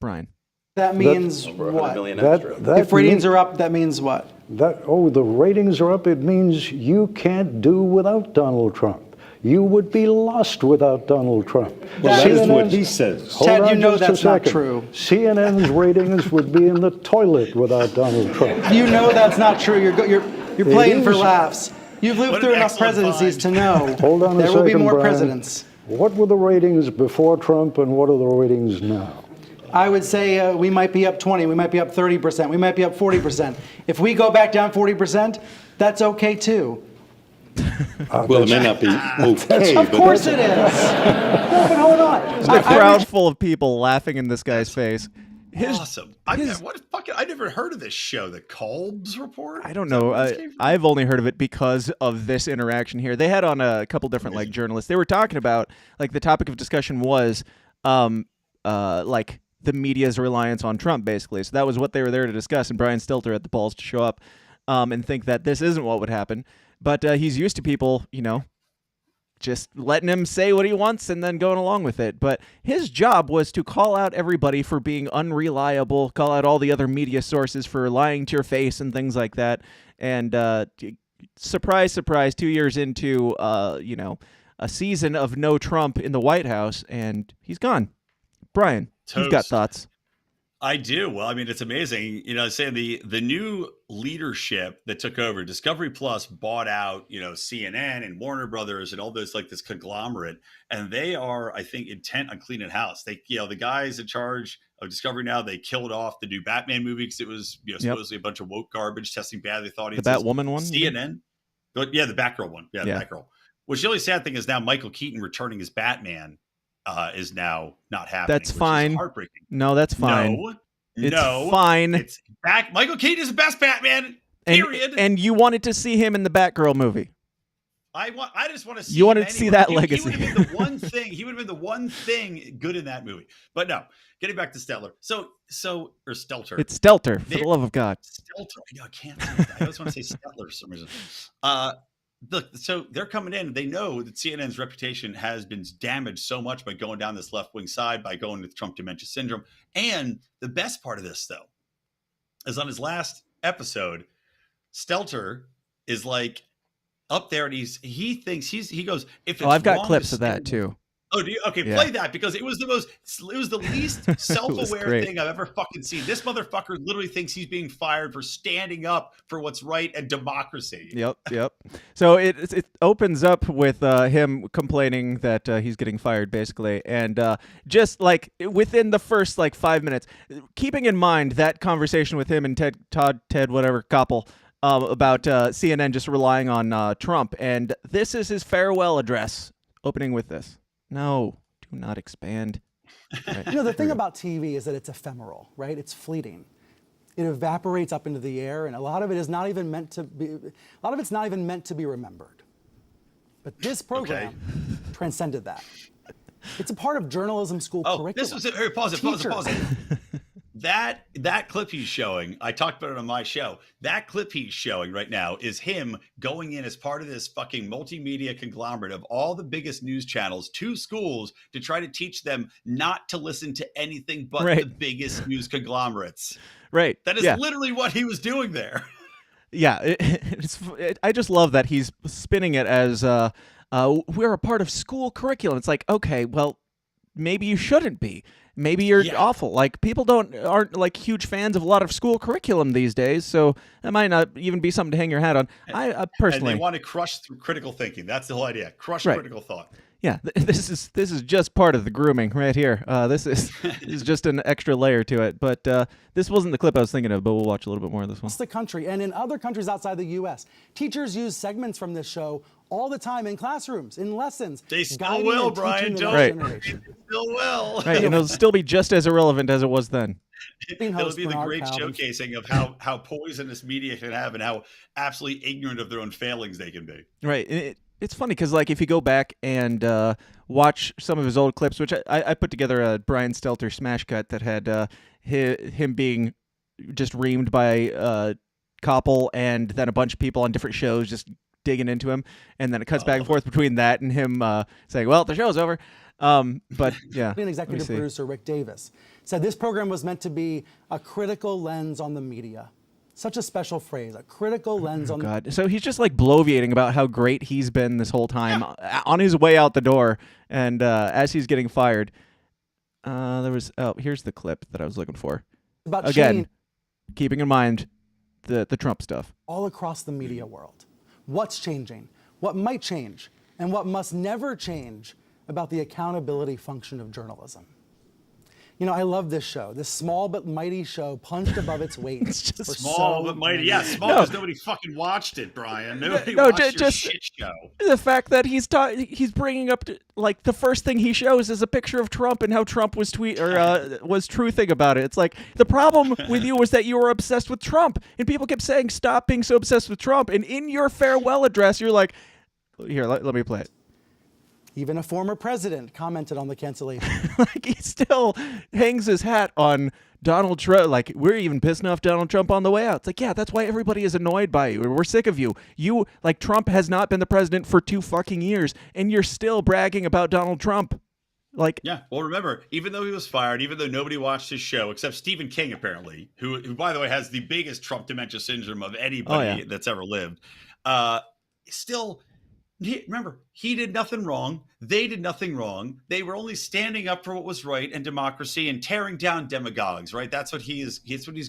Brian. That means what? If ratings are up, that means what? The ratings are up. It means you can't do without Donald Trump. You would be lost without Donald Trump. Well, that is what he says. Ted, you know that's not true. CNN's ratings would be in the toilet without Donald Trump. You know that's not true. You're playing for laughs. You've lived through enough presidencies to know Hold on a there second, will be more Brian. presidents. What were the ratings before Trump and what are the ratings now? I would say we might be up 20, we might be up 30%, we might be up 40%. If we go back down 40%, that's okay too. Well, it may not be okay. Of course it is. No, but hold on. There's a crowd full of people laughing in this guy's face. Awesome. I never heard of this show, the Kolb's Report. I don't know. I've only heard of it because of this interaction here. They had on a couple different journalists. They were talking about the topic of discussion was the media's reliance on Trump, basically. So that was what they were there to discuss. And Brian Stelter had the balls to show up and think that this isn't what would happen. But he's used to people, just letting him say what he wants and then going along with it. But his job was to call out everybody for being unreliable, call out all the other media sources for lying to your face and things like that. And surprise, surprise, 2 years into, a season of no Trump in the White House, and he's gone. Brian, you've got thoughts. I do. Well, I mean, it's amazing. Saying the new leadership that took over, Discovery Plus bought out, CNN and Warner Brothers and all those this conglomerate, and they are, I think, intent on cleaning house. They, the guys in charge of Discovery now, they killed off the new Batman movie because it was, supposedly a bunch of woke garbage testing badly with audiences. The Batwoman one, CNN, the Batgirl one, the Batgirl. Which the only sad thing is now Michael Keaton returning as Batman. Is now not happening. That's fine. Is heartbreaking. No, that's fine. It's fine. It's back. Michael Keaton is the best Batman. Period. And you wanted to see him in the Batgirl movie. I just want to see. You wanted to see that legacy. He would have been the one thing. He would have been the one thing good in that movie. But no, getting back to Stelter. Or Stelter. It's Stelter, for the love of God. Stelter. I can't say that. I always want to say Stelter for some reason. Look, so they're coming in. They know that CNN's reputation has been damaged so much by going down this left-wing side, by going with Trump dementia syndrome. And the best part of this, though, is on his last episode, Stelter is up there, and he thinks he goes, if it's I've got wrong clips to of that too. Oh, do you? Okay, Yeah. Play that because it was the least self-aware great. thing I've ever fucking seen. This motherfucker literally thinks he's being fired for standing up for what's right and democracy. Yep. So it opens up with him complaining that he's getting fired, basically, and just within the first 5 minutes, keeping in mind that conversation with him and Ted Koppel about CNN just relying on Trump, and this is his farewell address, opening with this. No, do not expand. Right. The thing about TV is that it's ephemeral, right? It's fleeting. It evaporates up into the air, and a lot of it is not even meant to be. A lot of it's not even meant to be remembered. But this program transcended that. It's a part of journalism school curriculum. This was it. Pause it. That clip he's showing, I talked about it on my show. That clip he's showing right now is him going in as part of this fucking multimedia conglomerate of all the biggest news channels to schools to try to teach them not to listen to anything but the biggest news conglomerates. Right. That is literally what he was doing there. Yeah. I just love that he's spinning it as we're a part of school curriculum. It's okay, well, maybe you shouldn't be. Maybe you're awful. Like, people aren't like huge fans of a lot of school curriculum these days, so that might not even be something to hang your hat on. I personally, and they want to crush through critical thinking. That's the whole idea. Crush critical thought. Yeah, this is just part of the grooming right here. This is just an extra layer to it. But this wasn't the clip I was thinking of, but we'll watch a little bit more of this one. Across the country and in other countries outside the U.S., teachers use segments from this show all the time in classrooms, in lessons. They still will, Brian. Right. They still will. Right, and it'll still be just as irrelevant as it was then. It'll be the great showcasing of how poisonous media can have and how absolutely ignorant of their own failings they can be. Right. It's funny because, like, if you go back and watch some of his old clips, which I put together a Brian Stelter smash cut that had him being just reamed by Koppel and then a bunch of people on different shows just digging into him, and then it cuts back and forth between that and him saying, well, the show's over. But yeah. An executive producer, Rick Davis, said this program was meant to be a critical lens on the media. Such a special phrase, a critical lens on God. So he's just like bloviating about how great he's been this whole time on his way out the door, and as he's getting fired. Here's the clip that I was looking for. About Again, keeping in mind the Trump stuff. All across the media world. What's changing? What might change? And what must never change about the accountability function of journalism? You know, I love this show. This small but mighty show punched above its weight. It's just small but mighty. Yeah, small because nobody fucking watched it, Brian. Nobody watched your shit show. The fact that he's bringing up like the first thing he shows is a picture of Trump and how Trump was was truthing about it. It's like the problem with you was that you were obsessed with Trump, and people kept saying stop being so obsessed with Trump. And in your farewell address, you're like, here, let me play it. Even a former president commented on the cancellation. Like, he still hangs his hat on Donald Trump. Like, we're even pissing off Donald Trump on the way out. It's like, yeah, that's why everybody is annoyed by you. We're sick of you. Like, Trump has not been the president for 2 fucking years, and you're still bragging about Donald Trump. Like, yeah. Well, remember, even though he was fired, even though nobody watched his show except Stephen King, apparently, who by the way has the biggest Trump dementia syndrome of anybody that's ever lived, still. Remember, he did nothing wrong. They did nothing wrong. They were only standing up for what was right and democracy and tearing down demagogues, right? That's what he's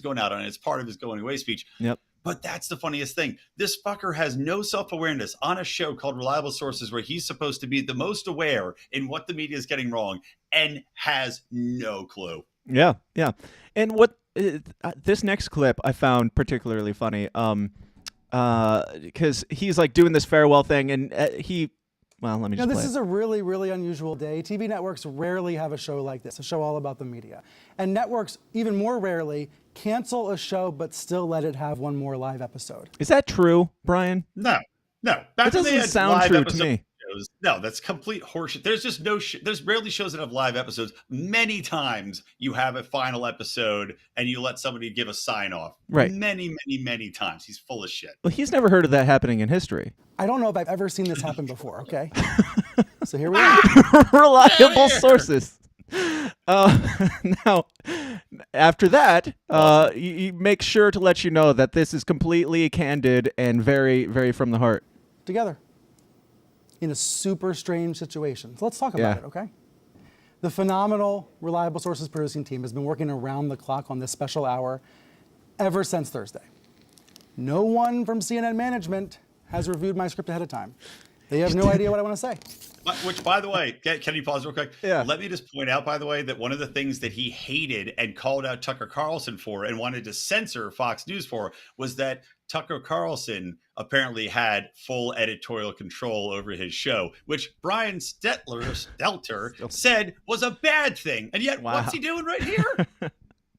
going out on. It's part of his going away speech. Yep. But that's the funniest thing. This fucker has no self-awareness on a show called Reliable Sources where he's supposed to be the most aware in what the media is getting wrong and has no clue. Yeah, yeah. And what this next clip I found particularly funny. Because he's like doing this farewell thing, and let me just this play is it. a really, really unusual day. TV networks rarely have a show like this, a show all about the media. And networks, even more rarely, cancel a show but still let it have one more live episode. Is that true, Brian? No. It doesn't sound true to me. Shows, no, that's complete horseshit. There's just there's rarely shows that have live episodes. Many times you have a final episode and you let somebody give a sign off. Right. Many, many, many times. He's full of shit. Well, he's never heard of that happening in history. I don't know if I've ever seen this happen before, okay? So here we are. Reliable sources. Now, after that, he makes sure to let you know that this is completely candid and very, very from the heart. Together. In a super strange situation. So let's talk about it, okay? The phenomenal Reliable Sources producing team has been working around the clock on this special hour ever since Thursday. No one from CNN management has reviewed my script ahead of time. They have no idea what I want to say. Which, by the way, can you pause real quick? Yeah. Let me just point out, by the way, that one of the things that he hated and called out Tucker Carlson for and wanted to censor Fox News for was that Tucker Carlson apparently had full editorial control over his show, which Brian Stelter said was a bad thing. And yet, what's he doing right here?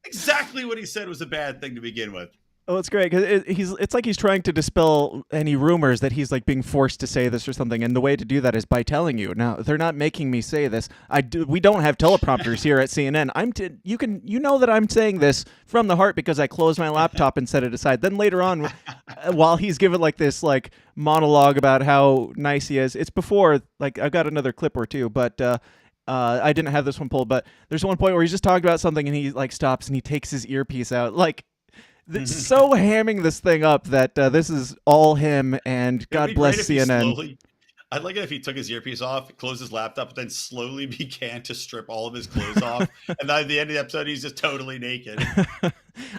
Exactly what he said was a bad thing to begin with. Oh, it's great because it's like he's trying to dispel any rumors that he's like being forced to say this or something, and the way to do that is by telling you. Now, they're not making me say this. We don't have teleprompters here at CNN. You know that I'm saying this from the heart because I closed my laptop and set it aside. Then later on, while he's giving like this like monologue about how nice he is, it's before like I've got another clip or two, but. I didn't have this one pulled, but there's one point where he's just talking about something and he like stops and he takes his earpiece out, like. So hamming this thing up that this is all him and God bless CNN. I'd like it if he took his earpiece off, closed his laptop, but then slowly began to strip all of his clothes off. And then at the end of the episode, he's just totally naked.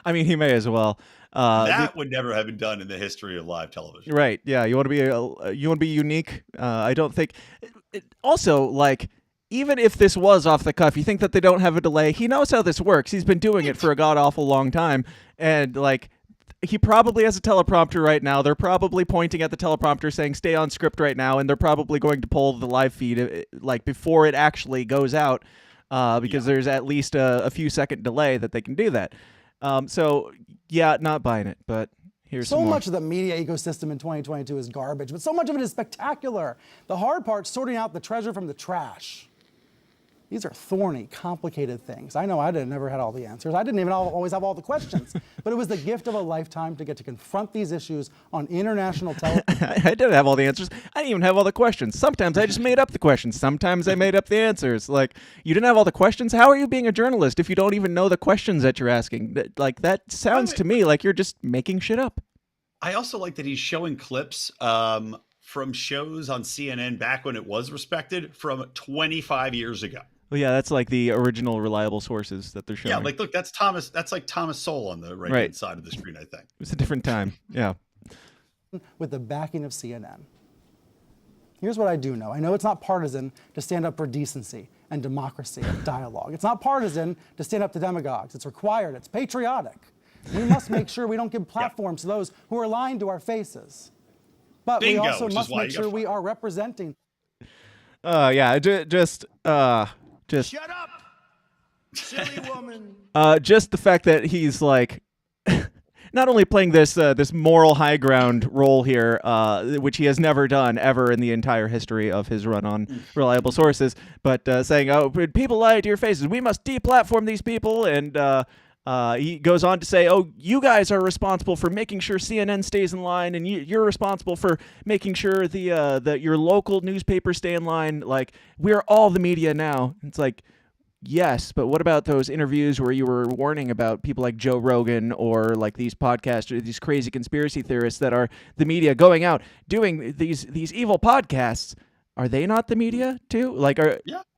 I mean, he may as well. That would never have been done in the history of live television. Right. Yeah. You want to be unique. I don't think. Also, like, even if this was off the cuff, you think that they don't have a delay. He knows how this works. He's been doing it for a god awful long time, and like, he probably has a teleprompter right now. They're probably pointing at the teleprompter saying, "Stay on script right now," and they're probably going to pull the live feed like before it actually goes out, because there's at least a few second delay that they can do that. So yeah, not buying it, but here's so some more. much of the media ecosystem in 2022 is garbage, but so much of it is spectacular. The hard part, sorting out the treasure from the trash. These are thorny, complicated things. I know I never had all the answers. I didn't even always have all the questions. But it was the gift of a lifetime to get to confront these issues on international television. I didn't have all the answers. I didn't even have all the questions. Sometimes I just made up the questions. Sometimes I made up the answers. Like, you didn't have all the questions? How are you being a journalist if you don't even know the questions that you're asking? Like, that sounds to me like you're just making shit up. I also like that he's showing clips from shows on CNN back when it was respected from 25 years ago. Well, yeah, that's like the original reliable sources that they're showing. Yeah, like, look, that's Thomas. That's like Thomas Sowell on the right-hand side of the screen, I think. It's a different time. Yeah. With the backing of CNN. Here's what I do know. I know it's not partisan to stand up for decency and democracy and dialogue. It's not partisan to stand up to demagogues. It's required. It's patriotic. We must make sure we don't give platforms to those who are lying to our faces. But Bingo, we also which is must why make you sure got we are representing. Yeah, just Shut up, silly woman. Just the fact that he's like not only playing this moral high ground role here, which he has never done ever in the entire history of his run on reliable sources, but saying, "Oh, people lie to your faces. We must deplatform these people." And he goes on to say, "Oh, you guys are responsible for making sure CNN stays in line, and you're responsible for making sure that your local newspapers stay in line. Like, we're all the media now." It's like, yes, but what about those interviews where you were warning about people like Joe Rogan or like these podcasters, these crazy conspiracy theorists that are the media going out doing these evil podcasts? Are they not the media too? Like,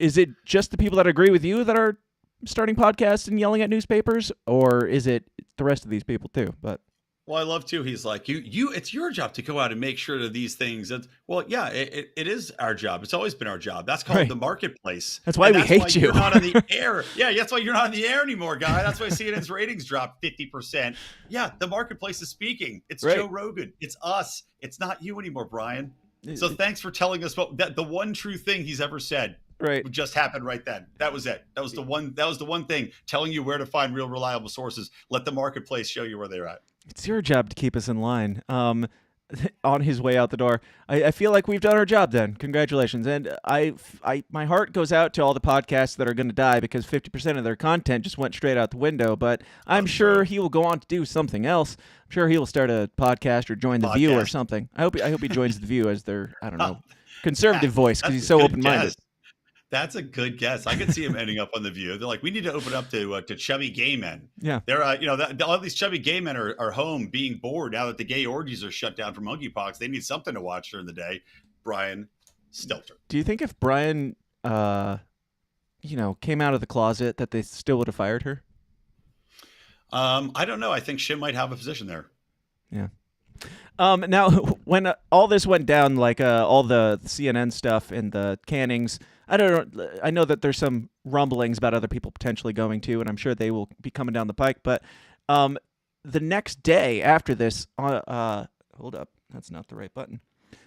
is it just the people that agree with you that are starting podcasts and yelling at newspapers, or is it the rest of these people too? But well, I love too. He's like, you. It's your job to go out and make sure that these things. Well, yeah, it is our job. It's always been our job. That's called the marketplace. That's why we hate you. You're not on the air. Yeah, that's why you're not on the air anymore, guy. That's why CNN's ratings dropped 50%. Yeah, the marketplace is speaking. It's Joe Rogan. It's us. It's not you anymore, Brian. So thanks for telling us what the one true thing he's ever said. Right. Just happened right then. That was it. That was the one thing, telling you where to find real reliable sources. Let the marketplace show you where they're at. It's your job to keep us in line. On his way out the door. I feel like we've done our job then. Congratulations. And my heart goes out to all the podcasts that are going to die because 50% of their content just went straight out the window. But I'm sure he will go on to do something else. I'm sure he will start a podcast or join The View or something. I hope he joins The View as their, I don't know, conservative voice because he's so open-minded. That's a good guess. I could see him ending up on The View. They're like, we need to open up to chubby gay men. Yeah. They're, all these chubby gay men are home being bored now that the gay orgies are shut down for monkeypox. They need something to watch during the day. Brian Stelter. Do you think if Brian, came out of the closet that they still would have fired her? I don't know. I think Shin might have a position there. Yeah. Now, when all this went down, like all the CNN stuff and the cannings, I know that there's some rumblings about other people potentially going to, and I'm sure they will be coming down the pike. But the next day after this, hold up, that's not the right button.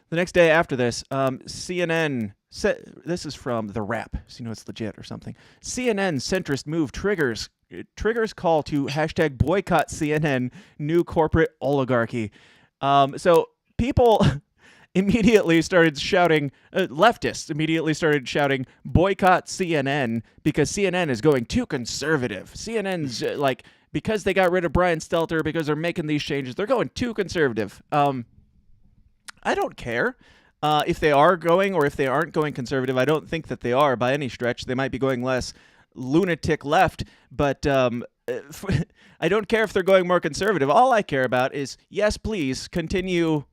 The next day after this, CNN said, this is from The Wrap, so you know it's legit or something. CNN centrist move triggers call to hashtag boycott CNN, new corporate oligarchy. So people immediately started shouting, leftists immediately started shouting, boycott CNN because CNN is going too conservative. CNN's because they got rid of Brian Stelter, because they're making these changes, they're going too conservative. I don't care if they are going or if they aren't going conservative. I don't think that they are by any stretch. They might be going less lunatic left, but I don't care if they're going more conservative. All I care about is, yes, please continue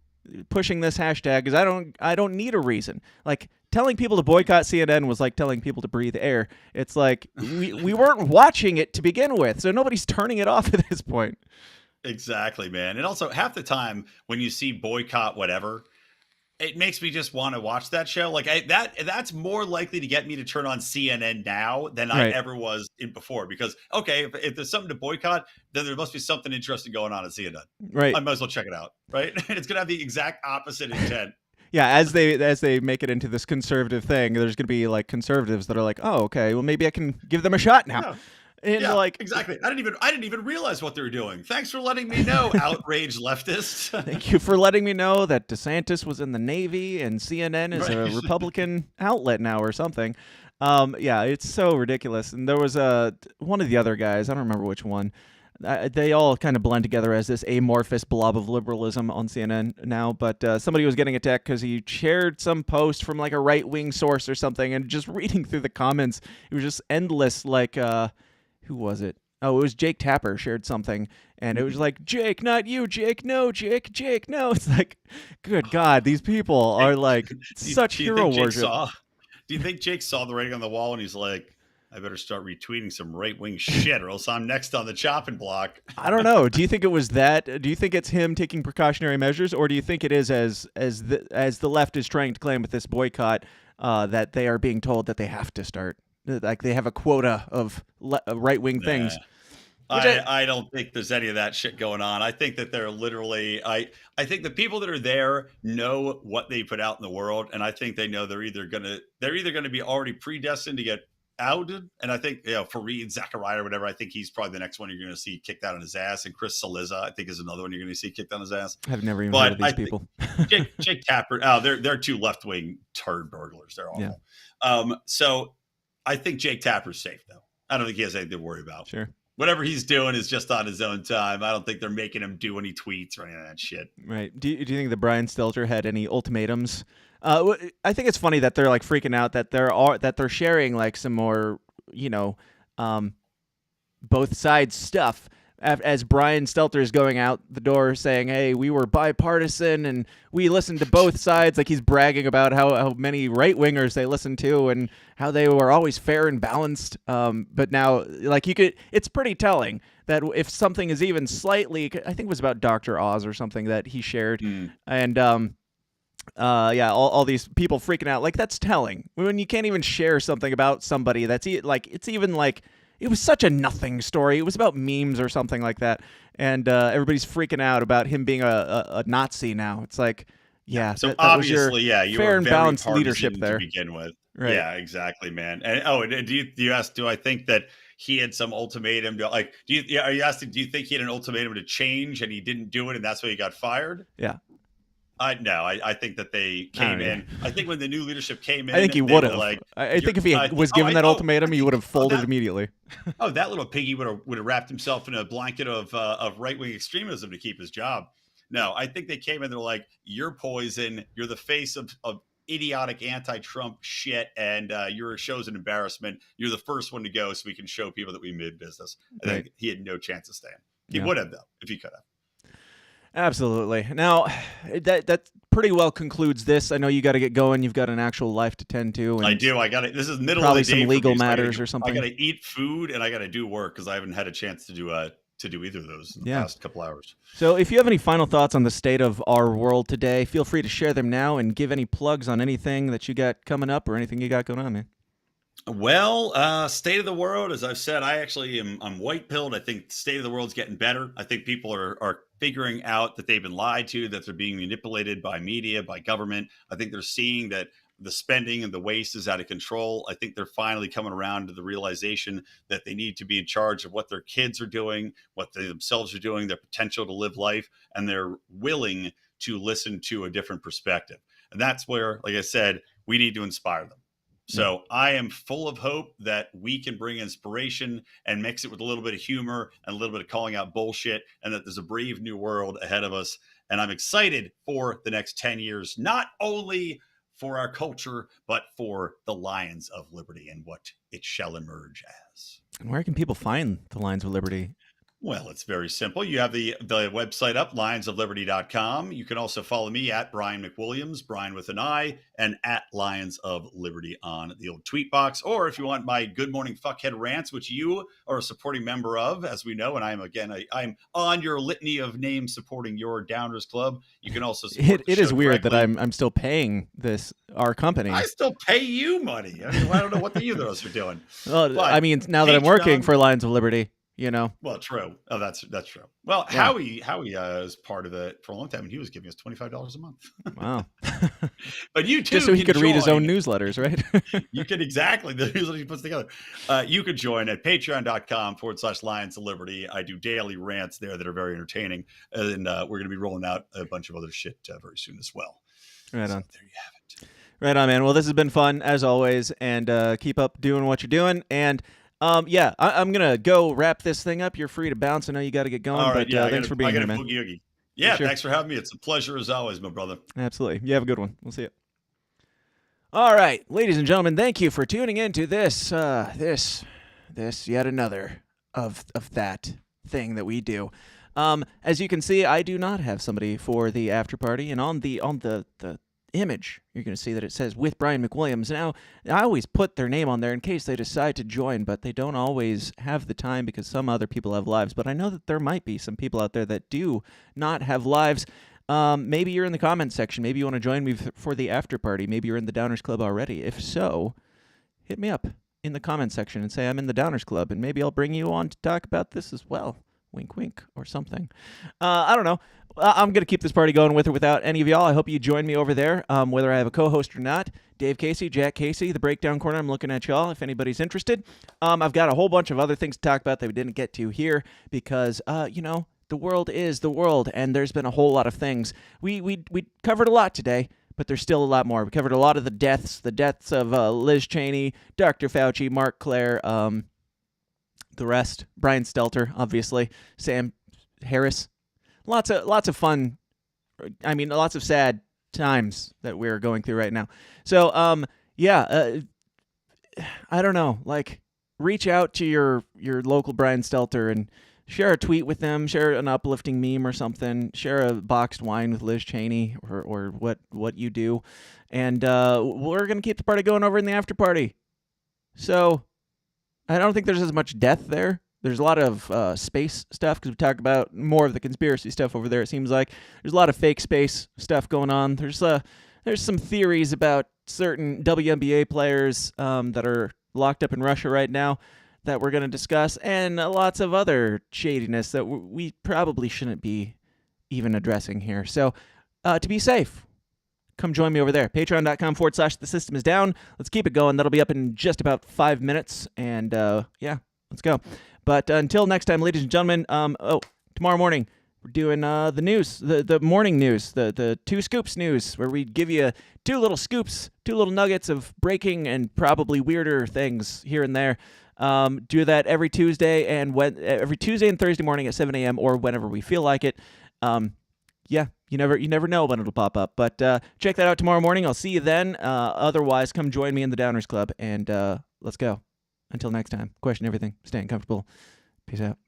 pushing this hashtag because I don't need a reason. Like, telling people to boycott CNN was like telling people to breathe air. It's like we weren't watching it to begin with, so nobody's turning it off at this point. Exactly, man. And also, half the time when you see boycott whatever, it makes me just want to watch that show. Like that's more likely to get me to turn on CNN now than I ever was in before. Because if there's something to boycott, then there must be something interesting going on at CNN. Right. I might as well check it out. Right. It's gonna have the exact opposite intent. Yeah, as they make it into this conservative thing, there's gonna be like conservatives that are like, oh, okay, well maybe I can give them a shot now. Yeah. And yeah, like exactly. I didn't even realize what they were doing. Thanks for letting me know, outraged leftists. Thank you for letting me know that DeSantis was in the Navy and CNN is a Republican outlet now or something. Yeah, it's so ridiculous. And there was one of the other guys, I don't remember which one. They all kind of blend together as this amorphous blob of liberalism on CNN now. But somebody was getting attacked because he shared some post from like a right-wing source or something. And just reading through the comments, it was just endless. Like, who was it? Oh, it was Jake Tapper shared something. And it was like, Jake, not you, Jake, no, Jake, no. It's like, good God, these people are like such hero worship. Do you think Jake saw the writing on the wall and he's like, I better start retweeting some right-wing shit or else I'm next on the chopping block? I don't know. Do you think it was that? Do you think it's him taking precautionary measures, or do you think it is as the left is trying to claim with this boycott that they are being told that they have to start, like they have a quota of right-wing things? I don't think there's any of that shit going on. I think that they're literally, I think the people that are there know what they put out in the world, and I think they know they're either gonna be already predestined to get outed. And I think, Fareed Zachariah or whatever, I think he's probably the next one you're going to see kicked out on his ass. And Chris Cillizza, I think, is another one you're going to see kicked on his ass. I've never even heard of these people. Jake Tapper, they're two left-wing turd burglars. They're awful. Yeah. So I think Jake Tapper's safe, though. I don't think he has anything to worry about. Sure. Whatever he's doing is just on his own time. I don't think they're making him do any tweets or any of that shit. Right. Do you think that Brian Stelter had any ultimatums? I think it's funny that they're like freaking out that they're sharing like some more, both sides stuff as Brian Stelter is going out the door saying, hey, we were bipartisan and we listened to both sides. Like he's bragging about how many right-wingers they listened to and how they were always fair and balanced. But now, like it's pretty telling that if something is even slightly, I think it was about Dr. Oz or something that he shared. And all these people freaking out, like that's telling when you can't even share something about somebody that's like, it's even like, it was such a nothing story. It was about memes or something like that. And everybody's freaking out about him being a Nazi now. It's like, yeah. So that obviously, you fair and balanced leadership there to begin with. Right. Yeah, exactly, man. And do you ask, do I think that he had some ultimatum to are you asking, do you think he had an ultimatum to change and he didn't do it and that's why he got fired? Yeah. No, I think that they came in. I think when the new leadership came in, I think he would have. Like, I think if he was given that ultimatum, he would have folded immediately. That little piggy would have wrapped himself in a blanket of right-wing extremism to keep his job. No, I think they came in. They're like, you're poison. You're the face of idiotic anti-Trump shit, and your show's an embarrassment. You're the first one to go, so we can show people that we mean business. I think he had no chance of staying. He would have, though, if he could have. Absolutely. Now, that pretty well concludes this. I know you got to get going. You've got an actual life to tend to. And I do. I got it. This is middle probably of the day. Some legal matters or something. I got to eat food and I got to do work because I haven't had a chance to do either of those in the past couple hours. So if you have any final thoughts on the state of our world today, feel free to share them now and give any plugs on anything that you got coming up or anything you got going on, man. Well, state of the world, as I've said, I'm white pilled. I think the state of the world's getting better. I think people are figuring out that they've been lied to, that they're being manipulated by media, by government. I think they're seeing that the spending and the waste is out of control. I think they're finally coming around to the realization that they need to be in charge of what their kids are doing, what they themselves are doing, their potential to live life, and they're willing to listen to a different perspective. And that's where, like I said, we need to inspire them. So I am full of hope that we can bring inspiration and mix it with a little bit of humor and a little bit of calling out bullshit, and that there's a brave new world ahead of us. And I'm excited for the next 10 years, not only for our culture, but for the Lions of Liberty and what it shall emerge as. And where can people find the Lions of Liberty? Well, it's very simple. You have the website up, lionsofliberty.com. You can also follow me at Brian McWilliams, Brian with an I, and at Lions of Liberty on the old tweet box. Or if you want my Good Morning Fuckhead rants, which you are a supporting member of, as we know, and I'm on your litany of names supporting your Downers Club. You can also support It is weird that I'm still paying our company. I still pay you money. I mean, I don't know what either of us are doing. Well, but I mean, now that I'm working for Lions of Liberty, Well, true. Oh, that's true. Well, yeah. Howie is part of it for a long time, and he was giving us $25 a month. Wow. But you too, just so he could read his own newsletters, right? You could exactly the newsletter he puts together. You could join at patreon.com/Lions of Liberty. I do daily rants there that are very entertaining, and we're going to be rolling out a bunch of other shit very soon as well. Right on. There you have it. Right on, man. Well, this has been fun as always, and keep up doing what you're doing. And I'm gonna go wrap this thing up. You're free to bounce. I know you got to get going, but thanks for being here, man. Yeah, sure. Thanks for having me. It's a pleasure as always, my brother. Absolutely. You have a good one. We'll see you. All right, ladies and gentlemen, thank you for tuning in to this yet another of that thing that we do. As you can see, I do not have somebody for the after party, and on the image, you're going to see that it says with Brian McWilliams. Now, I always put their name on there in case they decide to join, but they don't always have the time because some other people have lives. But I know that there might be some people out there that do not have lives. Maybe you're in the comments section. Maybe you want to join me for the after party. Maybe you're in the Downers Club already. If so, hit me up in the comments section and say I'm in the Downers Club, and maybe I'll bring you on to talk about this as well. Wink, wink, or something. I don't know. I'm going to keep this party going with or without any of y'all. I hope you join me over there, whether I have a co-host or not. Dave Casey, Jack Casey, the Breakdown Corner. I'm looking at y'all if anybody's interested. I've got a whole bunch of other things to talk about that we didn't get to here because, the world is the world, and there's been a whole lot of things. We covered a lot today, but there's still a lot more. We covered a lot of the deaths of Liz Cheney, Dr. Fauci, Marc Clair, the rest, Brian Stelter, obviously, Sam Harris. Lots of fun. I mean, lots of sad times that we're going through right now. So, I don't know. Like, reach out to your local Brian Stelter and share a tweet with them. Share an uplifting meme or something. Share a boxed wine with Liz Cheney or what you do, and we're gonna keep the party going over in the after party. So, I don't think there's as much death there. There's a lot of space stuff because we talk about more of the conspiracy stuff over there. It seems like there's a lot of fake space stuff going on. There's some theories about certain WNBA players that are locked up in Russia right now that we're going to discuss, and lots of other shadiness that we probably shouldn't be even addressing here. So to be safe, come join me over there. Patreon.com/The System Is Down. Let's keep it going. That'll be up in just about 5 minutes, and let's go. But until next time, ladies and gentlemen, tomorrow morning, we're doing the news, the morning news, the 2 Scoops news, where we give you 2 little scoops, 2 little nuggets of breaking and probably weirder things here and there. Do that every Tuesday and Thursday morning at 7 a.m. or whenever we feel like it. You never know when it'll pop up. But check that out tomorrow morning. I'll see you then. Otherwise, come join me in the Downers Club, and let's go. Until next time, question everything, stay uncomfortable. Peace out.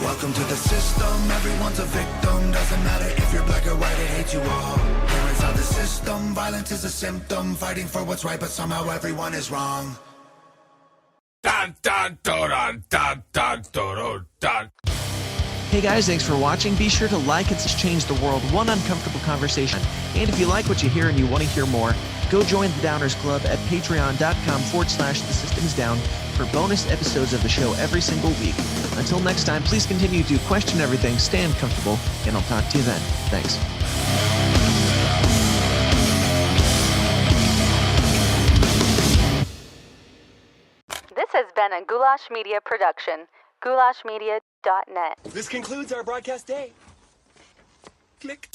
Welcome to the system, everyone's a victim. Doesn't matter if you're black or white, it hates you all. Here inside the system, violence is a symptom. Fighting for what's right, but somehow everyone is wrong. Dun, dun, dun, dun, dun, dun, dun. Hey guys, thanks for watching. Be sure to like and change the world one uncomfortable conversation. And if you like what you hear and you want to hear more, go join the Downers Club at patreon.com/The System Is Down for bonus episodes of the show every single week. Until next time, please continue to question everything, stay uncomfortable, and I'll talk to you then. Thanks. This has been a Goulash Media production. GoulashMedia.net. This concludes our broadcast day. Click.